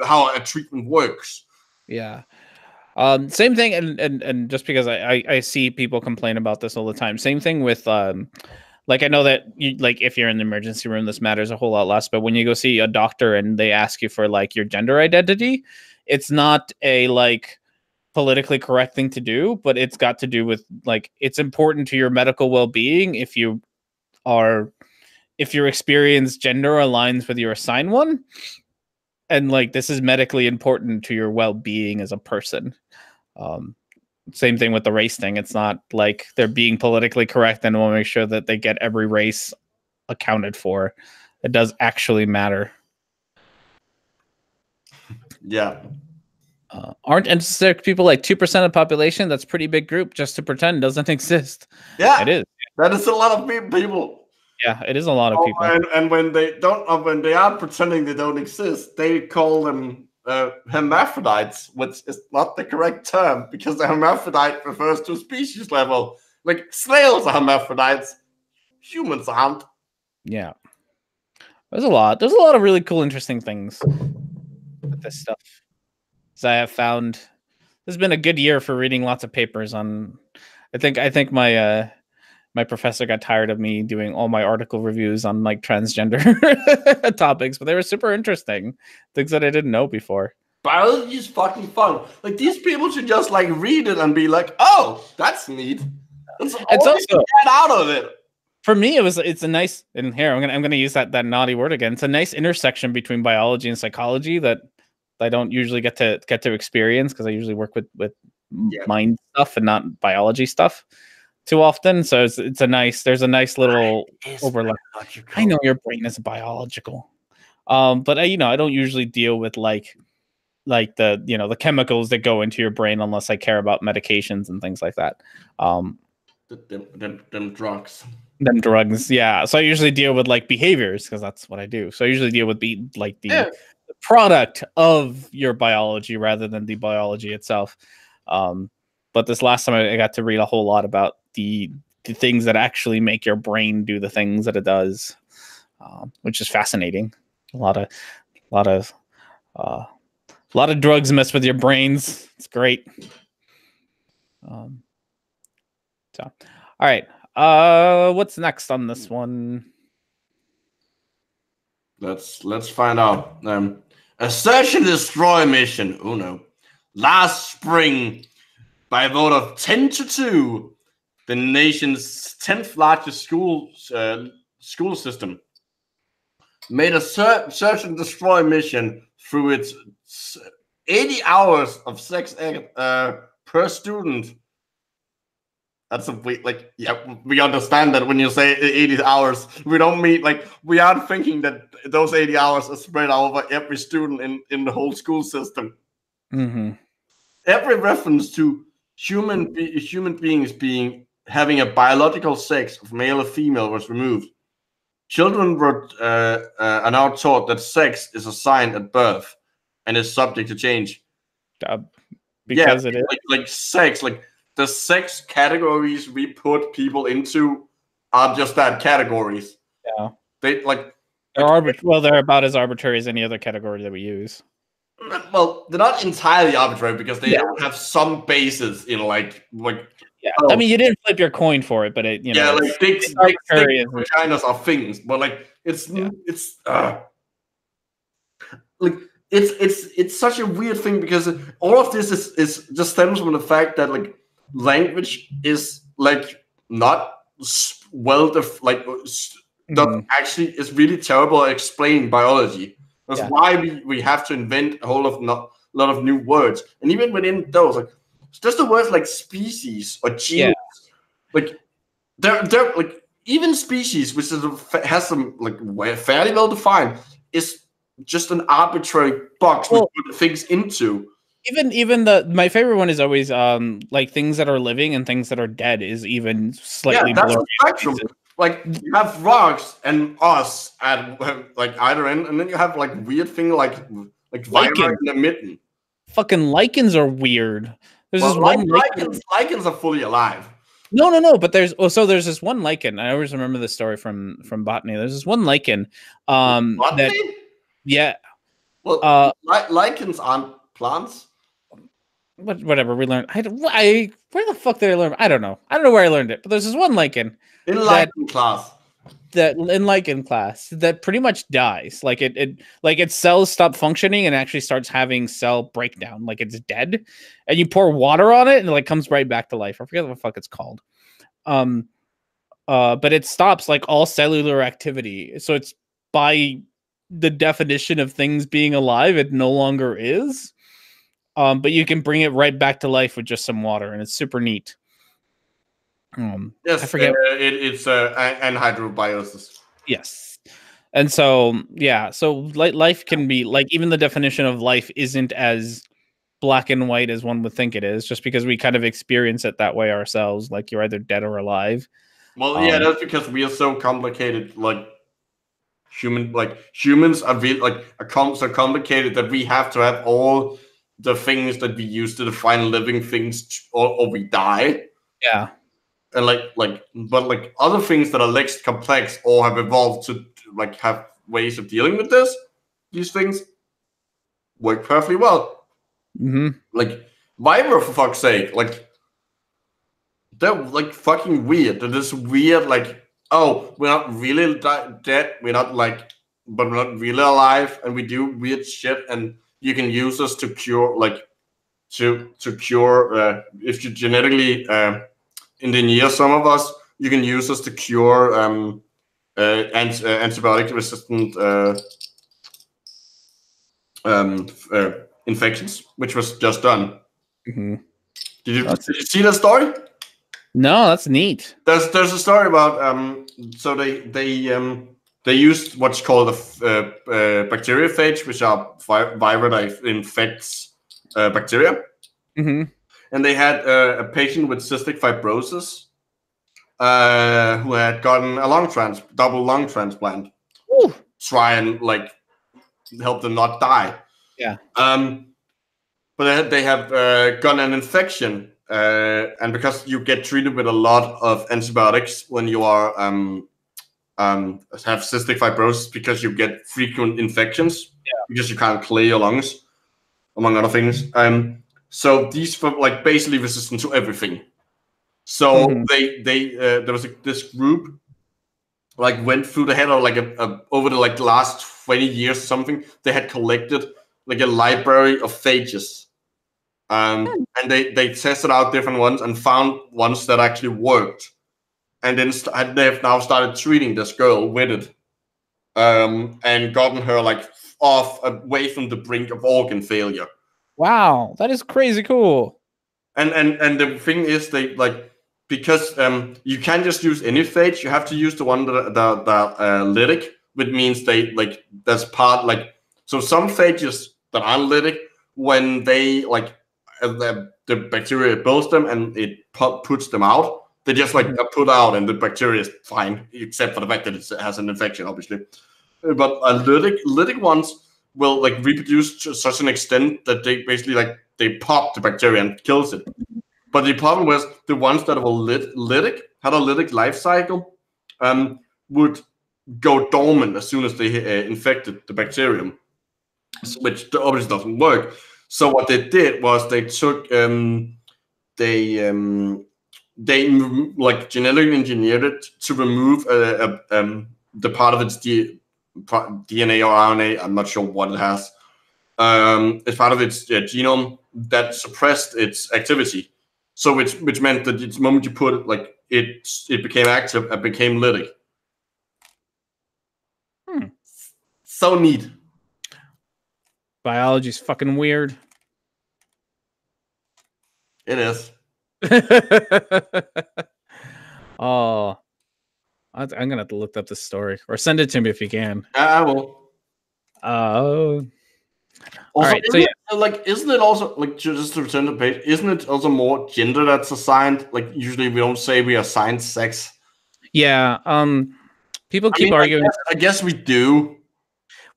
how a treatment works. Yeah. Same thing, and just because I see people complain about this all the time. Same thing with I know that you if you're in the emergency room, this matters a whole lot less. But when you go see a doctor and they ask you for your gender identity, it's not a politically correct thing to do, but it's got to do with it's important to your medical well-being if your experience gender aligns with your assigned one, and this is medically important to your well-being as a person. Same thing with the race thing. It's not like they're being politically correct and want to make sure that they get every race accounted for. It does actually matter. Yeah. Aren't intersex people 2% of the population? That's a pretty big group just to pretend doesn't exist. Yeah, it is. That is a lot of people. Yeah, it is a lot of people. And when they are pretending they don't exist, they call them hermaphrodites, which is not the correct term because the hermaphrodite refers to species level. Like snails are hermaphrodites, humans aren't. Yeah, there's a lot of really cool, interesting things with this stuff. So I have found this has been a good year for reading lots of papers on. I think my my professor got tired of me doing all my article reviews on transgender topics, but they were super interesting. Things that I didn't know before. Biology is fucking fun. These people should just read it and be like, "Oh, that's neat." It's also get out of it. For me, it's a nice. And here I'm gonna use that naughty word again. It's a nice intersection between biology and psychology that I don't usually get to experience because I usually work with mind stuff and not biology stuff too often. So there's a nice little overlap. I know your brain is biological, but I don't usually deal with the the chemicals that go into your brain unless I care about medications and things like that. Them drugs. Them drugs, yeah. So I usually deal with behaviors because that's what I do. So I usually deal with the product of your biology rather than the biology itself. But this last time I got to read a whole lot about the things that actually make your brain do the things that it does, which is fascinating. A lot of drugs mess with your brains. It's great. So, all right. What's next on this one? Let's find out. A search and destroy mission. Oh no! Last spring, by a vote of 10-2, the nation's 10th largest school system made a search and destroy mission through its 80 hours of sex ed per student. That's a like, yeah, we understand that when you say 80 hours, we don't mean like we aren't thinking that those 80 hours are spread over every student in the whole school system. Every reference to human beings having a biological sex of male or female was removed. Children are now taught that sex is assigned at birth and is subject to change. Because it is like sex, like the sex categories we put people into are just that, categories. Yeah, they like they're about as arbitrary as any other category that we use. Well, they're not entirely arbitrary because they don't have some basis in like. Yeah, I mean, you didn't flip your coin for it, but it, you know, like dicks vaginas are things, but like it's like it's such a weird thing because all of this is just stems from the fact that like language is like not actually is really terrible at explaining biology. That's why we have to invent a whole lot of new words, and even within those, like just the words like species or genus, like they're like even species, which has some like fairly well defined, is just an arbitrary box we put things into. Even my favorite one is always like things that are living and things that are dead is even slightly that's a spectrum. Like you have rocks and us at like either end, and then you have like weird thing like Vira in the mitten. Fucking lichens are weird. There's this one lichens are fully alive. No, but there's this one lichen. I always remember this story from botany. There's this one lichen botany? Well, lichens aren't plants. Whatever we learned. Where the fuck did I learn? I don't know. I don't know where I learned it, but there's this one lichen in lichen class. In lichen class that pretty much dies. Like its cells stop functioning and actually starts having cell breakdown. Like it's dead, and you pour water on it and it like comes right back to life. I forget what the fuck it's called. But it stops like all cellular activity. So it's by the definition of things being alive, it no longer is. But you can bring it right back to life with just some water, and it's super neat. Yes, I forget. It's anhydrobiosis. Yes, and so life can be like, even the definition of life isn't as black and white as one would think it is, just because we kind of experience it that way ourselves. Like you're either dead or alive. Well, that's because we are so complicated. Like humans are so complicated that we have to have all the things that we use to define living things, or we die. Yeah. And but other things that are less complex or have evolved to like have ways of dealing with these things work perfectly well. Like Vibra, for fuck's sake, like they're like fucking weird. They're just weird, like, oh, we're not really dead, we're not but we're not really alive, and we do weird shit, and you can use us to cure, like to cure if you genetically engineer some of us, you can use us to cure antibiotic resistant infections, which was just done. Did you see that story? No, that's neat. There's a story about so they used what's called a bacteriophage, which are virus that infects bacteria. And they had a patient with cystic fibrosis who had gotten a double lung transplant. Ooh. Try and like help them not die. Yeah. But they have gotten an infection, and because you get treated with a lot of antibiotics when you are have cystic fibrosis, because you get frequent infections, because you can't clear your lungs, among other things. So these were like basically resistant to everything. So there was this group like went through the head of like over the like last 20 years or something. They had collected like a library of phages, and they tested out different ones and found ones that actually worked. And then they have now started treating this girl with it, and gotten her like away from the brink of organ failure. Wow, that is crazy cool. And the thing is, they like, because you can't just use any phage. You have to use the one that lytic, which means they like that's part like so some phages that are lytic when they like the bacteria builds them and it puts them out. They just like are put out and the bacteria is fine, except for the fact that it has an infection, obviously. But lytic ones will like reproduce to such an extent that they basically like they pop the bacteria and kills it. But the problem was the ones that were lytic had a lytic life cycle, would go dormant as soon as they infected the bacterium, which obviously doesn't work. So what they did was they took they like genetically engineered it to remove the part of its DNA or RNA. I'm not sure what it has. It's part of its genome that suppressed its activity. So which meant that the moment you put it, like it became active and became lytic. So neat. Biology's fucking weird. It is. Oh, I'm gonna have to look up this story or send it to me if you can. I will. Also, right, so isn't it also like just to return to the page? Isn't it also more gender that's assigned? Like usually we don't say we assign sex. Yeah. People keep arguing. I guess we do.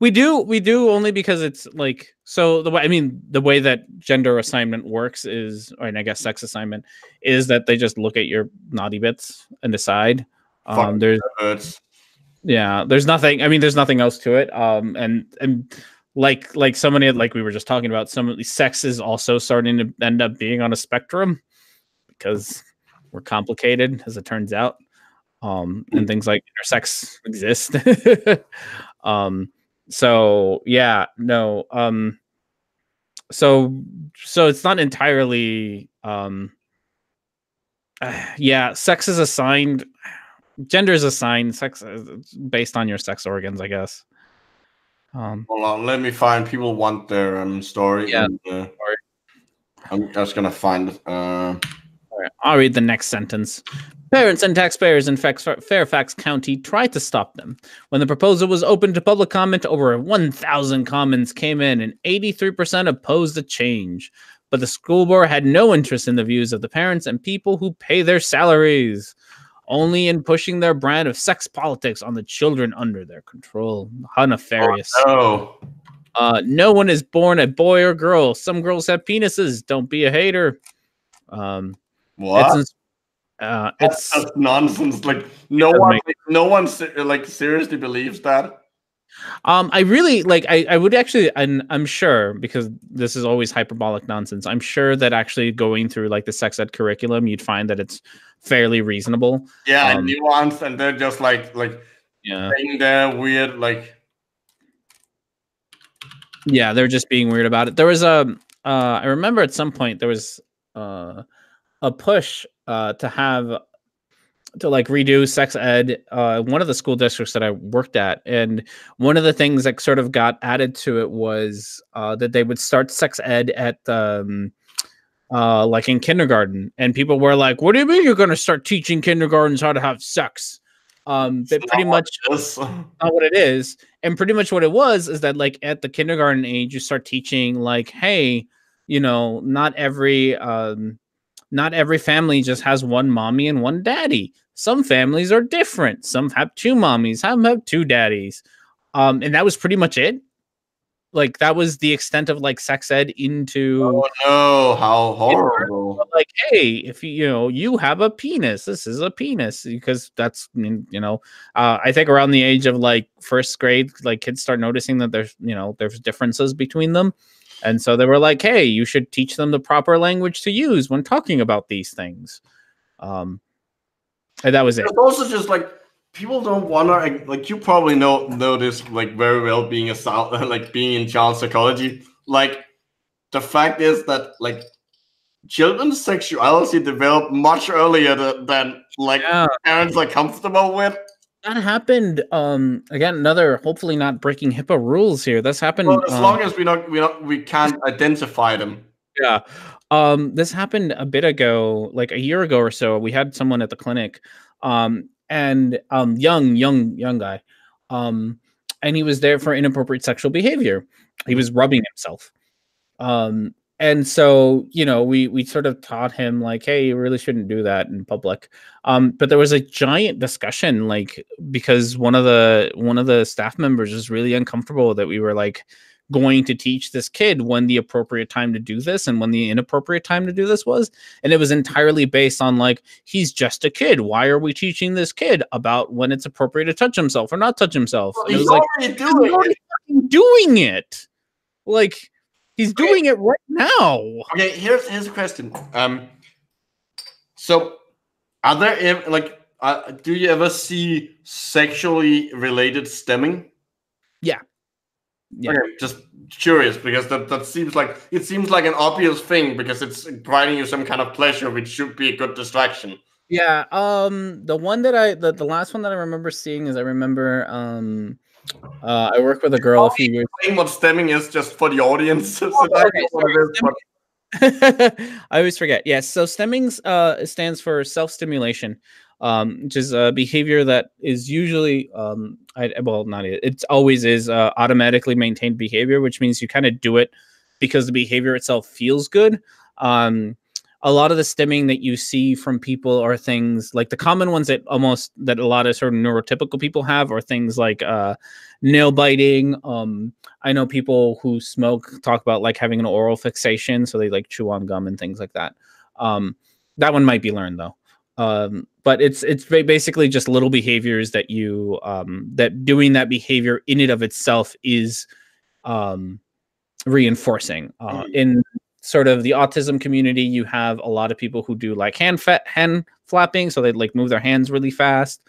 We do only because it's like so the way that gender assignment works is, and I guess sex assignment is that they just look at your naughty bits and decide. There's nothing. I mean, there's nothing else to it. And like somebody like we were just talking about, sex is also starting to end up being on a spectrum because we're complicated, as it turns out. And things like intersex exist. So yeah, no. So it's not entirely. Yeah, sex is assigned. Gender is assigned. Sex is based on your sex organs, I guess. Hold on, let me find. People want their story. Yeah. And, I'm just gonna find it. All right, I'll read the next sentence. Parents and taxpayers in Fairfax County tried to stop them. When the proposal was open to public comment, over 1,000 comments came in and 83% opposed the change. But the school board had no interest in the views of the parents and people who pay their salaries, only in pushing their brand of sex politics on the children under their control. How nefarious. Oh, no. No one is born a boy or girl. Some girls have penises. Don't be a hater. What? It's that's nonsense. Like no one like seriously believes that. I really like. I would actually, and I'm sure because this is always hyperbolic nonsense. I'm sure that actually going through like the sex ed curriculum, you'd find that it's fairly reasonable. Yeah, and nuanced, and they're just like yeah, saying they're weird. Like yeah, they're just being weird about it. There was I remember at some point there was a push to like redo sex ed, one of the school districts that I worked at. And one of the things that sort of got added to it was that they would start sex ed at like in kindergarten. And people were like, what do you mean you're going to start teaching kindergartens how to have sex? That pretty much not what it is. And pretty much what it was is that like at the kindergarten age, you start teaching like, hey, you know, not every family just has one mommy and one daddy. Some families are different. Some have two mommies, some have two daddies. And that was pretty much it. Like that was the extent of like sex ed into. Oh no, how horrible. Like, hey, if you have a penis, this is a penis, because that's, I think around the age of like first grade, like kids start noticing that there's differences between them. And so they were like, hey, you should teach them the proper language to use when talking about these things. And that was it. It's also just like people don't want to, like, you probably know this like very well, being being in child psychology. Like the fact is that like children's sexuality develop much earlier than parents are comfortable with. That happened. Again, another hopefully not breaking HIPAA rules here. That's happened. Well, as long as we can't identify them. Yeah. This happened a bit ago, like a year ago or so. We had someone at the clinic, and young guy. And he was there for inappropriate sexual behavior. He was rubbing himself. And so, we sort of taught him like, hey, you really shouldn't do that in public. But there was a giant discussion, like, because one of the staff members was really uncomfortable that we were like going to teach this kid when the appropriate time to do this and when the inappropriate time to do this was. And it was entirely based on like, he's just a kid. Why are we teaching this kid about when it's appropriate to touch himself or not touch himself? Well, And it he's was like, already doing it. Like, he's doing it right now. Okay, here's a question. So are there like do you ever see sexually related stemming? Yeah. Okay, just curious because that seems like an obvious thing because it's providing you some kind of pleasure, which should be a good distraction. Yeah. The one that the last one that I remember seeing is I worked with a girl a few years. Explain what stemming is just for the audience. I always forget. Yes. So stemming stands for self-stimulation, which is a behavior that is usually it always is automatically maintained behavior, which means you kind of do it because the behavior itself feels good. A lot of the stimming that you see from people are things like the common ones that a lot of sort of neurotypical people have are things like nail biting. I know people who smoke talk about like having an oral fixation, so they like chew on gum and things like that. That one might be learned though. But it's basically just little behaviors that you that doing that behavior in and of itself is reinforcing. In sort of the autism community, you have a lot of people who do like hand flapping, so they like move their hands really fast,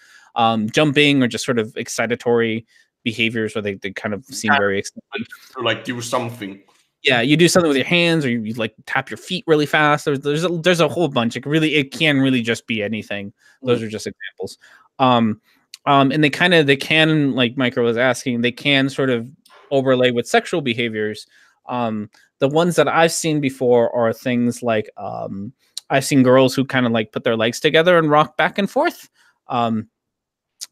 jumping, or just sort of excitatory behaviors where they kind of seem very excited to like do something. Yeah, you do something with your hands, or you like tap your feet really fast. There's a whole bunch. It can really just be anything. Those are just examples. And they can, like Micro was asking, they can sort of overlay with sexual behaviors. The ones that I've seen before are things like I've seen girls who kind of like put their legs together and rock back and forth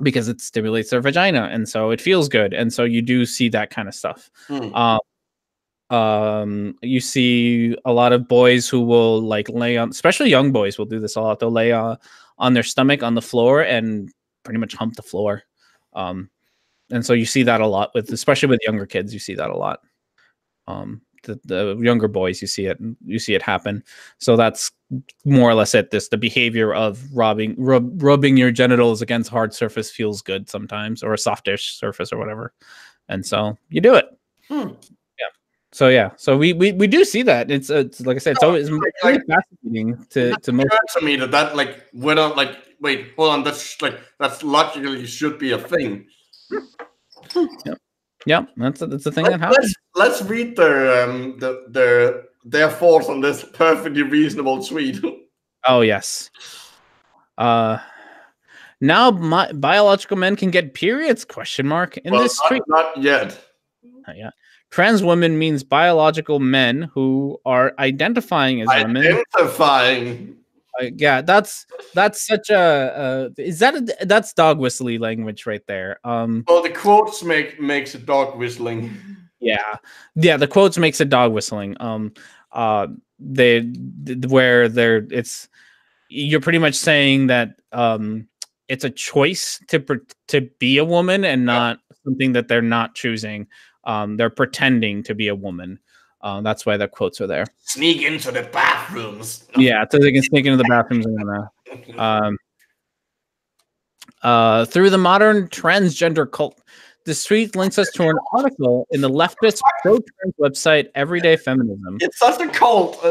because it stimulates their vagina, and so it feels good, and so you do see that kind of stuff. You see a lot of boys who will like lay on, especially young boys will do this a lot. They'll lay on their stomach on the floor and pretty much hump the floor. And so you see that a lot especially with younger kids. You see that a lot. The younger boys, you see it happen. So that's more or less it. The behavior of rubbing your genitals against hard surface feels good sometimes, or a softish surface or whatever. And so you do it. So we do see that. It's like I said, it's always really fascinating to most. To me that like whether like wait, hold on, that's logically should be a thing. Yeah, that's the thing that happens. Let's read their thoughts on this perfectly reasonable tweet. Oh yes. Now biological men can get periods? ? In this tweet. Not yet. Yeah. Trans women means biological men who are identifying as women. Identifying. Yeah, that's such a that's dog whistly language right there. Well, the quotes makes a dog whistling. Yeah, the quotes makes a dog whistling. You're pretty much saying that it's a choice to be a woman and not something that they're not choosing. They're pretending to be a woman. That's why the quotes are there. Sneak into the bathrooms. Yeah, so they can sneak into the bathrooms and through the modern transgender cult. The tweet links us to an article in the leftist pro-trans website Everyday Feminism. It's such a cult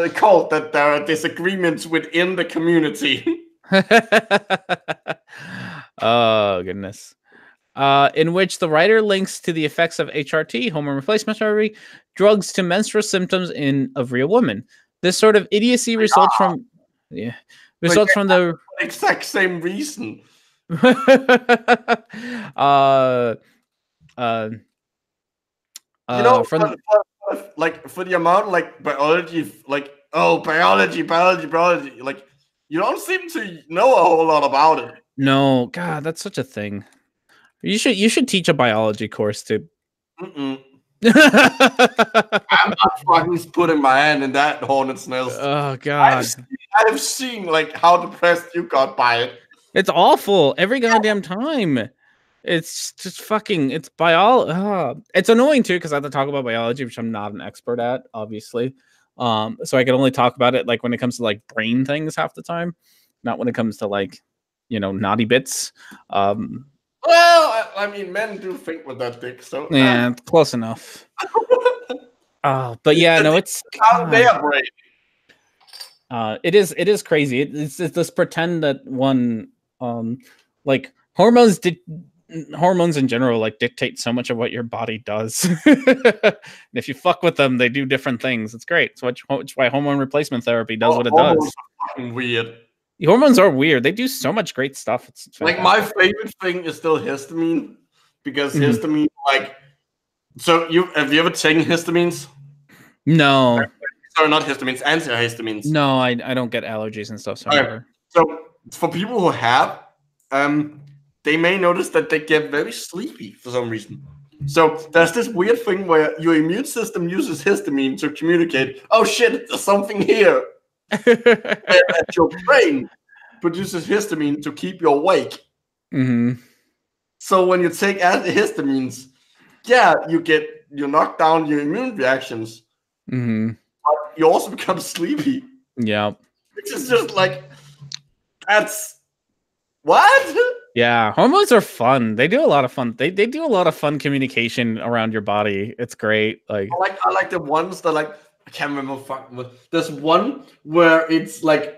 that there are disagreements within the community. Oh goodness. In which the writer links to the effects of HRT, hormone replacement therapy, drugs to menstrual symptoms of real women. This sort of idiocy results from the exact same reason. like for the amount like biology, like biology, like you don't seem to know a whole lot about it. No, God, that's such a thing. You should teach a biology course too. I'm not fucking putting my hand in that hornet's nest. Oh God, I've seen like how depressed you got by it. it's awful every goddamn time. It's just fucking. It's it's annoying too because I have to talk about biology, which I'm not an expert at, obviously. So I can only talk about it like when it comes to like brain things half the time, not when it comes to like, naughty bits. Well, I mean, men do think with that dick, so yeah, close enough. But yeah, no, it's how they are brain. It is crazy. It's this pretend that one, like hormones in general like dictate so much of what your body does. And if you fuck with them, they do different things. It's great. So which why hormone replacement therapy does what it does. Fucking weird. The hormones are weird. They do so much great stuff. It's like my favorite thing is still histamine, because histamine, like, so have you ever taken histamines? No. Sorry, not histamines, antihistamines. No, I don't get allergies and stuff. So for people who have, they may notice that they get very sleepy for some reason. So there's this weird thing where your immune system uses histamine to communicate, oh shit, there's something here. And your brain produces histamine to keep you awake. Mm-hmm. So when you take antihistamines, you knock down your immune reactions. Mm-hmm. But you also become sleepy. Yeah. Which is just like, that's what? Yeah, hormones are fun. They do a lot of fun. They do a lot of fun communication around your body. It's great. Like I like the ones that like I can't remember fucking what. There's one where it's like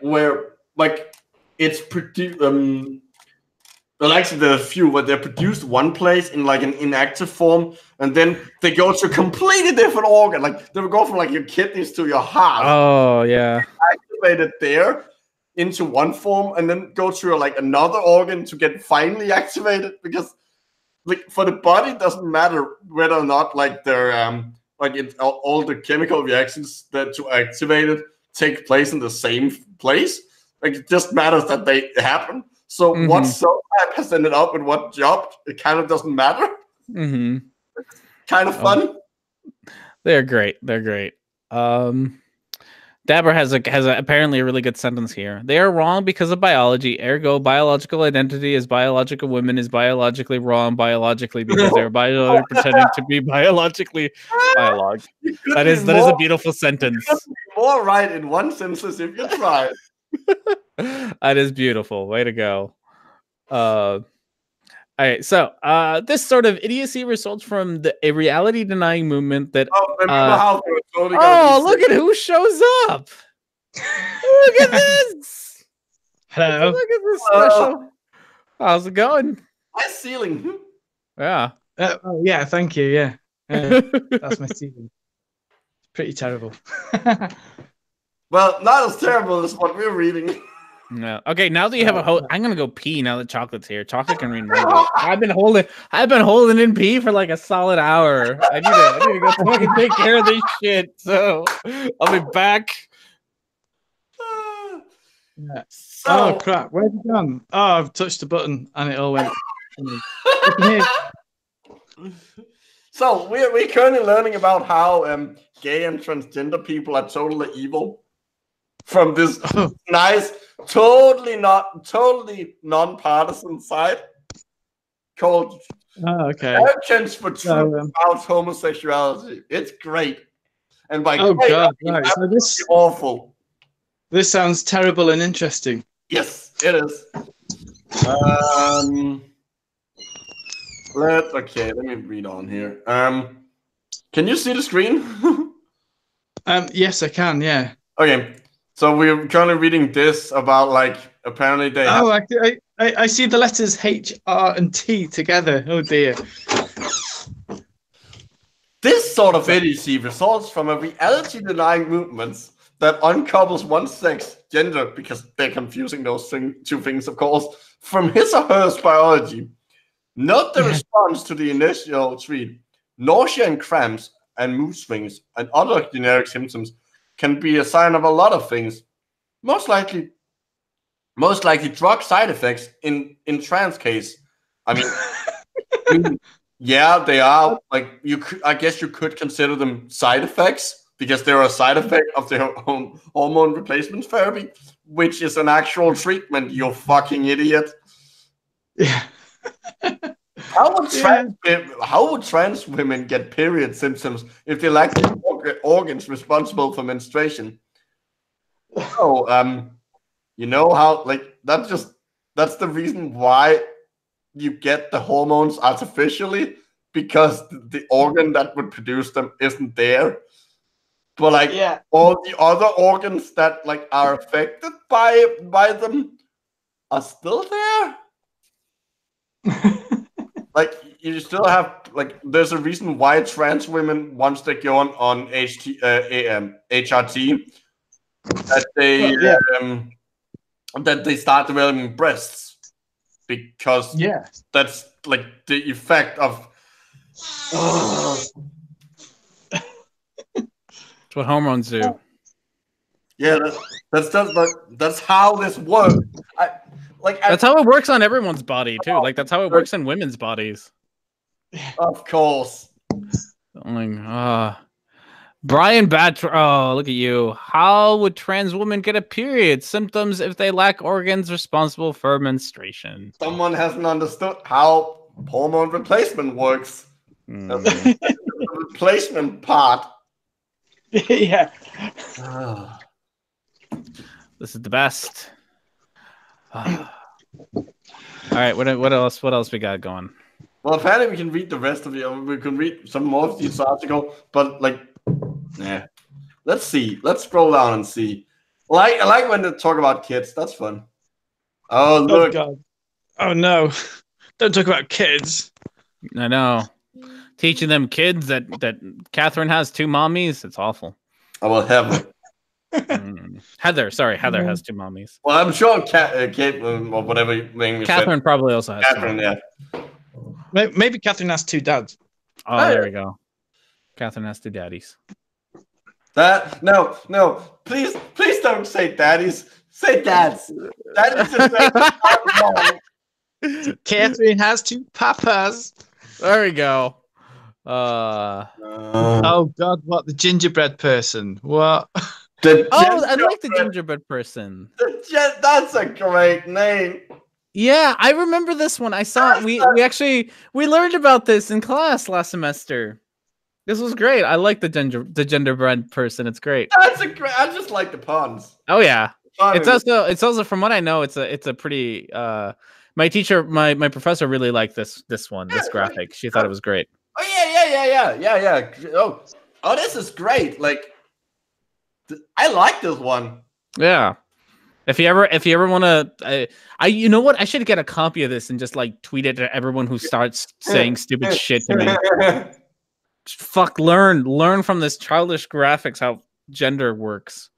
it's produced. Well, actually, there are a few where they're produced one place in like an inactive form, and then they go to a completely different organ. Like they will go from like your kidneys to your heart. Oh yeah, activated there into one form, and then go to like another organ to get finally activated. Because like for the body, it doesn't matter whether or not like they're all the chemical reactions that to activate it take place in the same place. Like it just matters that they happen. So what cell type has ended up with what job, it kind of doesn't matter. Mm-hmm. Kind of fun. They're great. They're great. Dabber has apparently a really good sentence here. They are wrong because of biology. Ergo, biological identity as biological women is biologically wrong biologically because they're biologically pretending to be biologically biolog. That is a beautiful sentence. You could be more right in one sentence if you try. That is beautiful. Way to go. All right, so this sort of idiocy results from a reality denying movement that look at who shows up. Look at this. Hello. Look at this special. How's it going? Nice ceiling. Yeah. Yeah, thank you. Yeah. That's my ceiling. Pretty terrible. Well, not as terrible as what we're reading. No. Okay, now that you have a host, I'm gonna go pee now that Chocolate's here. Chocolate can read my I've been holding in pee for like a solid hour. I need to go fucking take care of this shit. So I'll be back. Yeah. Oh crap, where's it gone? Oh, I've touched the button and it all went. So we're currently learning about how gay and transgender people are totally evil. From this nice, totally non-partisan site called Americans for Truth About Homosexuality. It's great. And by great, God, right. So this awful. This sounds terrible and interesting. Yes, it is. Let me read on here. Can you see the screen? Yes, I can. Yeah. Okay. So we're currently reading this about like apparently they. Oh, I see the letters H, R, and T together. Oh dear. This sort of idiocy results from a reality-denying movement that uncouples one's sex, gender, because they're confusing those two things, of course, from his or her biology. Note the response to the initial tweet: nausea and cramps and mood swings and other generic symptoms can be a sign of a lot of things. Most likely drug side effects in trans case. I mean, yeah, they are. Like I guess you could consider them side effects because they're a side effect of the hormone replacement therapy, which is an actual treatment. You fucking idiot. Yeah. How would trans women get period symptoms if they lack the organs responsible for menstruation? Oh, you know how that's the reason why you get the hormones artificially, because the organ that would produce them isn't there. But all the other organs that are affected by them are still there. You still have there's a reason why trans women, once they go on HRT, that they start developing breasts, because that's the effect of That's what hormones do. Yeah, that's how this works. That's how it works on everyone's body too. That's how it works in women's bodies. Of course. Brian Batcher. Oh, look at you. How would trans women get a period symptoms if they lack organs responsible for menstruation? Someone hasn't understood how hormone replacement works. The replacement part. Yeah. This is the best. All right, what else? What else we got going? Well, apparently we can read the rest of it. We can read some more of these articles, but let's see. Let's scroll down and see. I like when they talk about kids. That's fun. Oh look! Oh God! Oh no! Don't talk about kids. I know. Teaching them kids that Catherine has 2 mommies. It's awful. Oh well, Heather. Heather has 2 mommies. Well, I'm sure Kate or whatever name you Catherine said. probably also has. Catherine, yeah. Maybe Catherine has 2 dads. Oh, there we go. Catherine has 2 daddies. No, please don't say daddies. Say dads. That is just Catherine has 2 papas. There we go. Oh God! What, the gingerbread person? What? I like the gingerbread person. That's a great name. Yeah, I remember this one. I saw we learned about this in class last semester. This was great. I like the gingerbread person. It's great. That's a great. I just like the puns. Oh yeah. It's also from what I know, it's a pretty my teacher, my professor really liked this graphic. She thought it was great. Oh yeah. Oh, this is great. I like this one. Yeah. If you ever want to, you know what? I should get a copy of this and just tweet it to everyone who starts saying stupid shit to me. Fuck, learn from this childish graphics how gender works.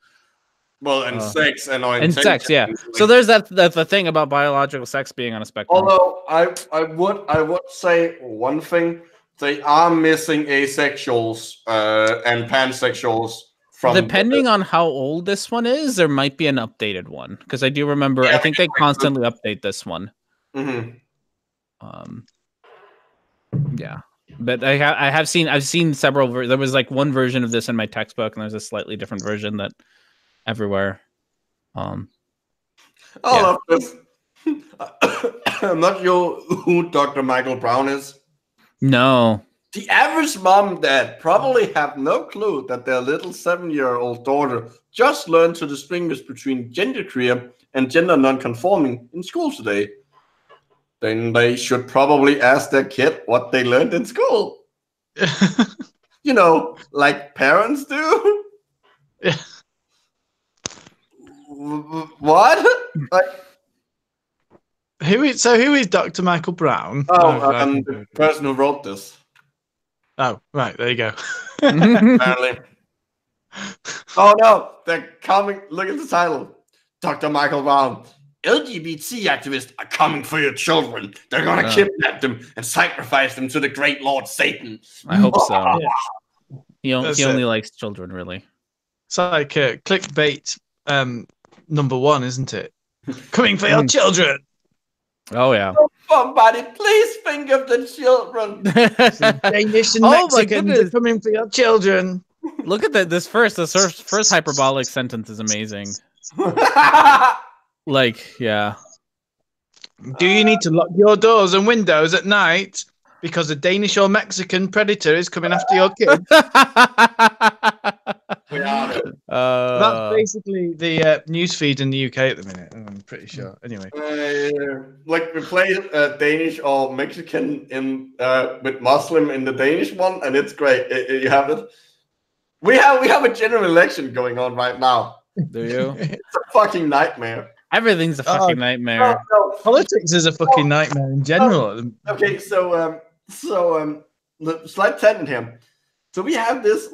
Well, and sex and sex, yeah. So there's the thing about biological sex being on a spectrum. Although I would say one thing: they are missing asexuals and pansexuals. Depending on how old this one is, there might be an updated one, because I do remember. I think they constantly update this one. Mm-hmm. Yeah, but I've seen several. There was one version of this in my textbook, and there's a slightly different version that everywhere. I love this. I'm not sure who Dr. Michael Brown is. No. The average mom and dad probably have no clue that their little 7-year-old daughter just learned to distinguish between genderqueer and gender non-conforming in school today. Then they should probably ask their kid what they learned in school. You know, like parents do. Yeah. What? Who is Dr. Michael Brown? The person who wrote this. Oh, right, there you go. Apparently. Oh no, they're coming. Look at the title. Dr. Michael Brown. LGBT activists are coming for your children. They're gonna kidnap them and sacrifice them to the great Lord Satan. I hope so. He only likes children, really. It's like clickbait number 1, isn't it? Coming for your children. Oh yeah. Somebody, please think of the children. Danish and Oh, my Mexicans are goodness. coming for your children. Look at that. This first hyperbolic sentence is amazing. Like, yeah. Do you need to lock your doors and windows at night because a Danish or Mexican predator is coming after your kid? We are. That's basically the news feed in the UK at the minute. I'm pretty sure. Anyway, Like we play Danish or Mexican in with Muslim in the Danish one, and it's great. You have it. We have a general election going on right now. Do you? It's a fucking nightmare. Everything's a fucking nightmare. No. politics is a fucking nightmare in general. Okay, so slide 10 in here. So we have this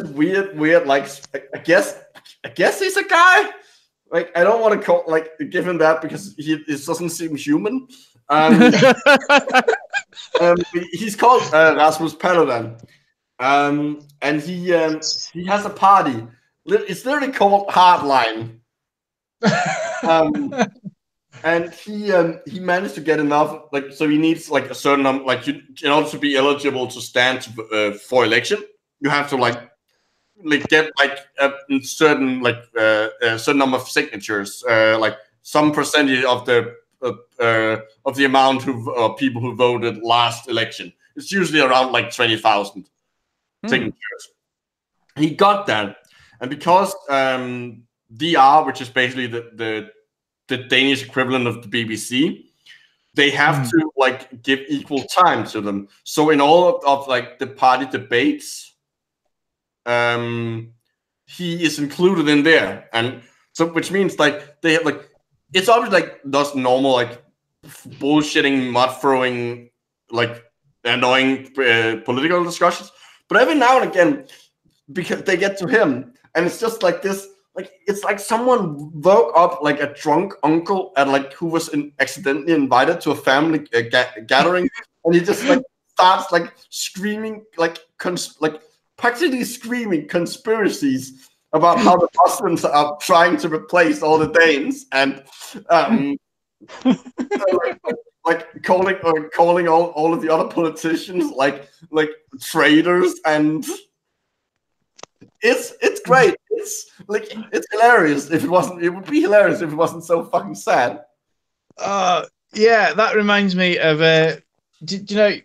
weird like I guess he's a guy. Like I don't want to give him that because it doesn't seem human. He's called Rasmus Paludan. And he has a party. It's literally called Hardline. And he managed to get enough, so he needs a certain number, in order to be eligible to stand for election, you have to get a certain certain number of signatures, some percentage of the amount of people who voted last election. It's usually around 20,000 signatures. He got that, and because DR, which is basically the Danish equivalent of the BBC, they have to give equal time to them. So in all of the party debates, he is included in there, and so which means they have it's obviously those normal bullshitting, mud throwing, annoying political discussions, but every now and again, because they get to him, and it's just this. It's like someone woke up a drunk uncle at who was accidentally invited to a family gathering, and he just starts screaming practically screaming conspiracies about how the Muslims are trying to replace all the Danes, and calling all of the other politicians like traitors, and it's great. It's hilarious. It would be hilarious if it wasn't so fucking sad. Yeah, that reminds me of do you know?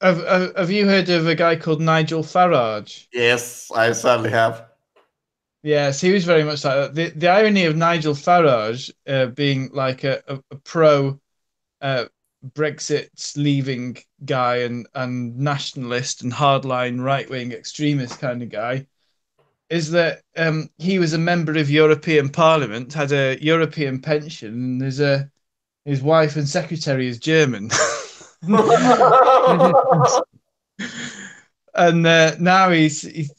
Have you heard of a guy called Nigel Farage? Yes, I certainly have. Yes, he was very much like that. The irony of Nigel Farage being a pro Brexit leaving guy and nationalist and hardline right wing extremist kind of guy is that he was a member of European Parliament, had a European pension, and his wife and secretary is German. And now he's and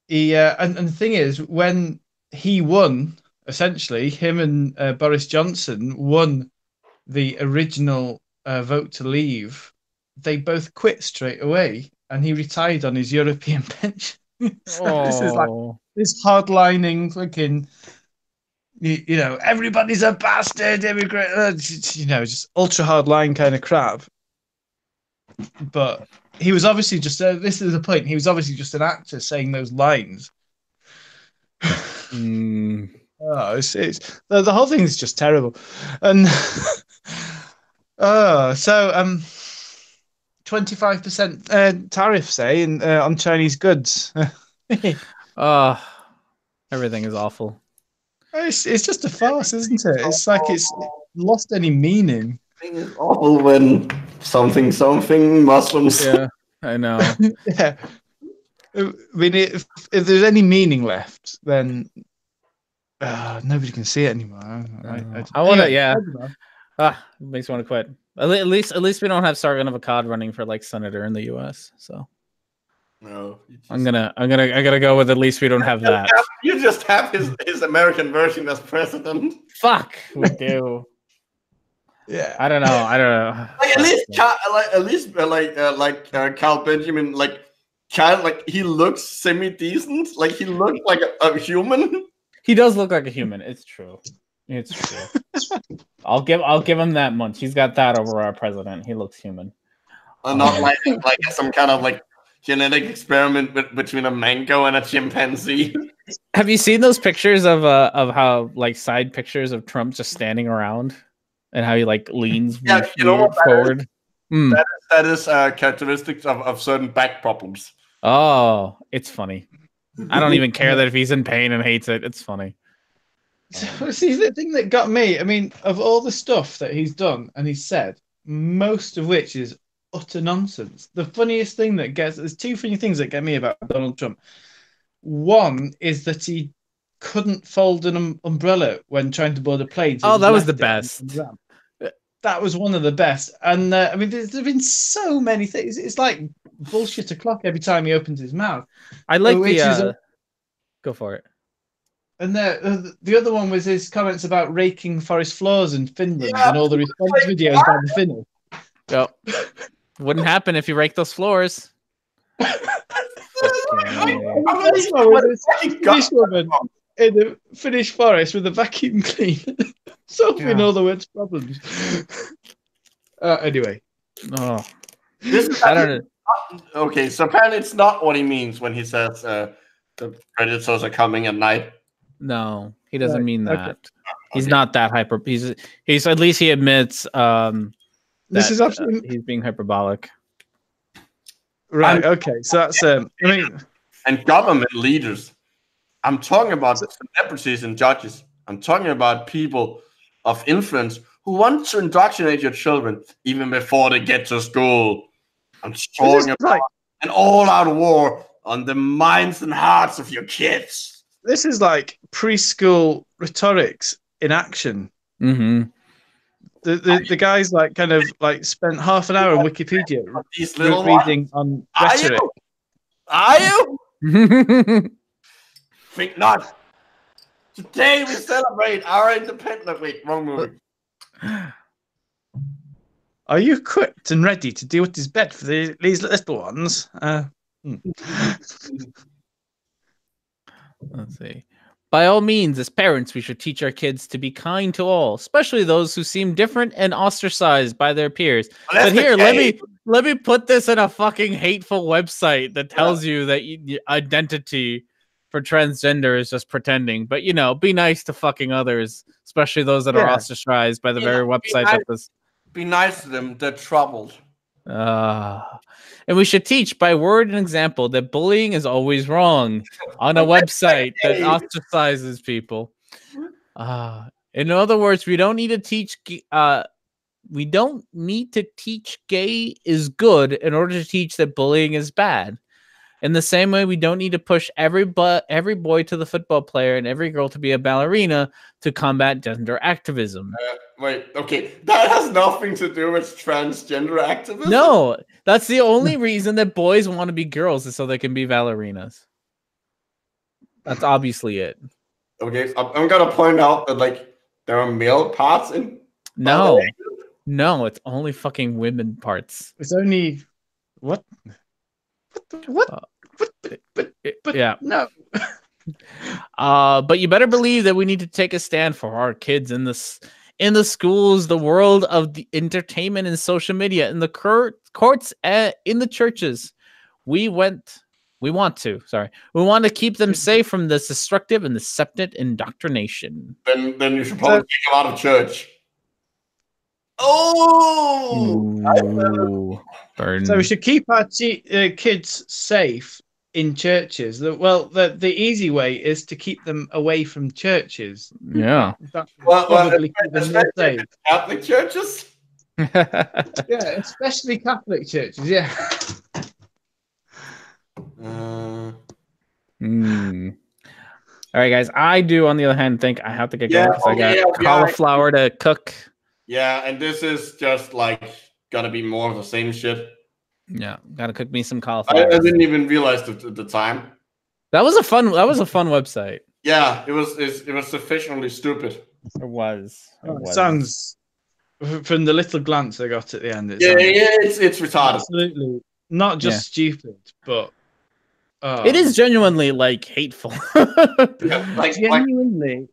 the thing is, when he won, essentially him and Boris Johnson won the original vote to leave, they both quit straight away, and he retired on his European pension. So this is this hardlining fucking, everybody's a bastard, immigrant, just ultra hardline kind of crap. But he was obviously just this is the point. He was obviously just an actor saying those lines. It's the whole thing is just terrible, and 25% tariff, say, on Chinese goods. Everything is awful. It's just a farce, isn't it? It's it's lost any meaning. It's awful when something Muslims. Yeah, I know. Yeah. I mean, if there's any meaning left, then nobody can see it anymore. I want to, yeah. It makes me want to quit. At least we don't have Sargon of Akkad running for senator in the U.S. So no, I gotta go with at least we don't have that. You just have his American version as president. Fuck, we do. Yeah. I don't know. I don't know. Carl Benjamin, like kind of like he looks semi-decent. Like he looks like a human. He does look like a human. It's true. It's true. I'll give him that much. He's got that over our president. He looks human. Not like some kind of like genetic experiment between a mango and a chimpanzee. Have you seen those pictures of how like side pictures of Trump just standing around and how he like leans forward? That is characteristics of certain back problems. Oh, it's funny. I don't even care that if he's in pain and hates it. It's funny. See, the thing that got me, I mean, of all the stuff that he's done and he's said, most of which is utter nonsense. The funniest thing there's two funny things that get me about Donald Trump. One is that he couldn't fold an umbrella when trying to board a plane. Oh, that was the best. That was one of the best. And I mean, there's been so many things. It's like bullshit o'clock every time he opens his mouth. I like go for it. And the other one was his comments about raking forest floors in Finland and all the response videos by the Finnish. Yep. Wouldn't happen if you rake those floors. Finnish woman in the Finnish forest with a vacuum cleaner, solving all the world's problems. Anyway. Oh. I don't know. Okay, so apparently it's not what he means when he says the predators are coming at night. No, he doesn't mean that. Okay. He's not that hyper. He's at least he admits this is absolutely he's being hyperbolic. Right. Okay. So that's I mean, and government leaders. I'm talking about celebrities and judges. I'm talking about people of influence who want to indoctrinate your children even before they get to school. I'm talking about an all-out war on the minds and hearts of your kids. This is like preschool rhetorics in action. Mm-hmm. The guy's like kind of like spent half an hour on Wikipedia reading on rhetoric. Are you? Think not. Today we celebrate our independence. Wait, wrong movie. Are you equipped and ready to do what is best for these little ones? Let's see. By all means, as parents, we should teach our kids to be kind to all, especially those who seem different and ostracized by their peers. But here, let me put this in a fucking hateful website that tells you that identity for transgender is just pretending. But be nice to fucking others, especially those that are ostracized by the very website that this. Be nice to them. They're troubled. And we should teach by word and example that bullying is always wrong on a website that ostracizes people. In other words, we don't need to teach. We don't need to teach gay is good in order to teach that bullying is bad. In the same way, we don't need to push every boy to the football player and every girl to be a ballerina to combat gender activism. Wait, okay. That has nothing to do with transgender activism? No, that's the only reason that boys want to be girls is so they can be ballerinas. That's obviously it. Okay, I'm going to point out that, there are male parts in... No, it's only fucking women parts. It's only... What? But yeah. No. But you better believe that we need to take a stand for our kids in the schools, the world of the entertainment and social media, in the courts, in the churches. We want to keep them safe from this destructive and deceptive indoctrination. Then you should probably kick them out of church. Oh! So we should keep our kids safe in churches. The easy way is to keep them away from churches. Yeah. Especially Catholic churches? Yeah, especially Catholic churches, yeah. All right, guys. I do, on the other hand, think I have to get going because I got cauliflower to cook. Yeah, and this is just gotta be more of the same shit. Yeah, gotta cook me some cauliflower. I didn't even realize the time. That was a fun website. Yeah, it was sufficiently stupid. It was. Sounds From the little glance I got at the end, Yeah, it's retarded. Absolutely. Not just stupid, but it is genuinely like hateful. genuinely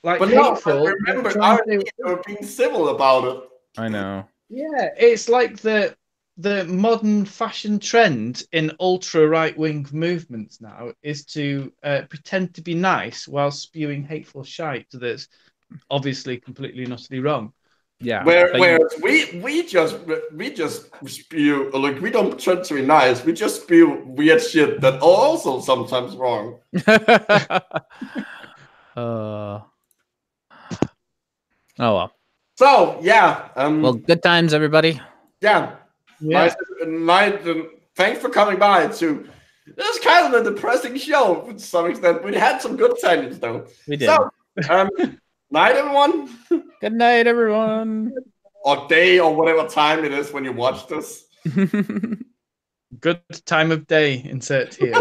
like But hateful. no, remember, they were being civil about it. I know. Yeah, it's like the modern fashion trend in ultra right wing movements now is to pretend to be nice while spewing hateful shite that's obviously completely and utterly wrong. Yeah. Whereas we just spew, like, we don't try to be nice. We just spew weird shit that are also sometimes wrong. Oh well. So yeah. Well, good times, everybody. Yeah. Nice. Thanks for coming by. To this is kind of a depressing show to some extent. We had some good times though. We did. So, night, everyone. Good night, everyone. Or day, or whatever time it is when you watch this. Good time of day, insert here.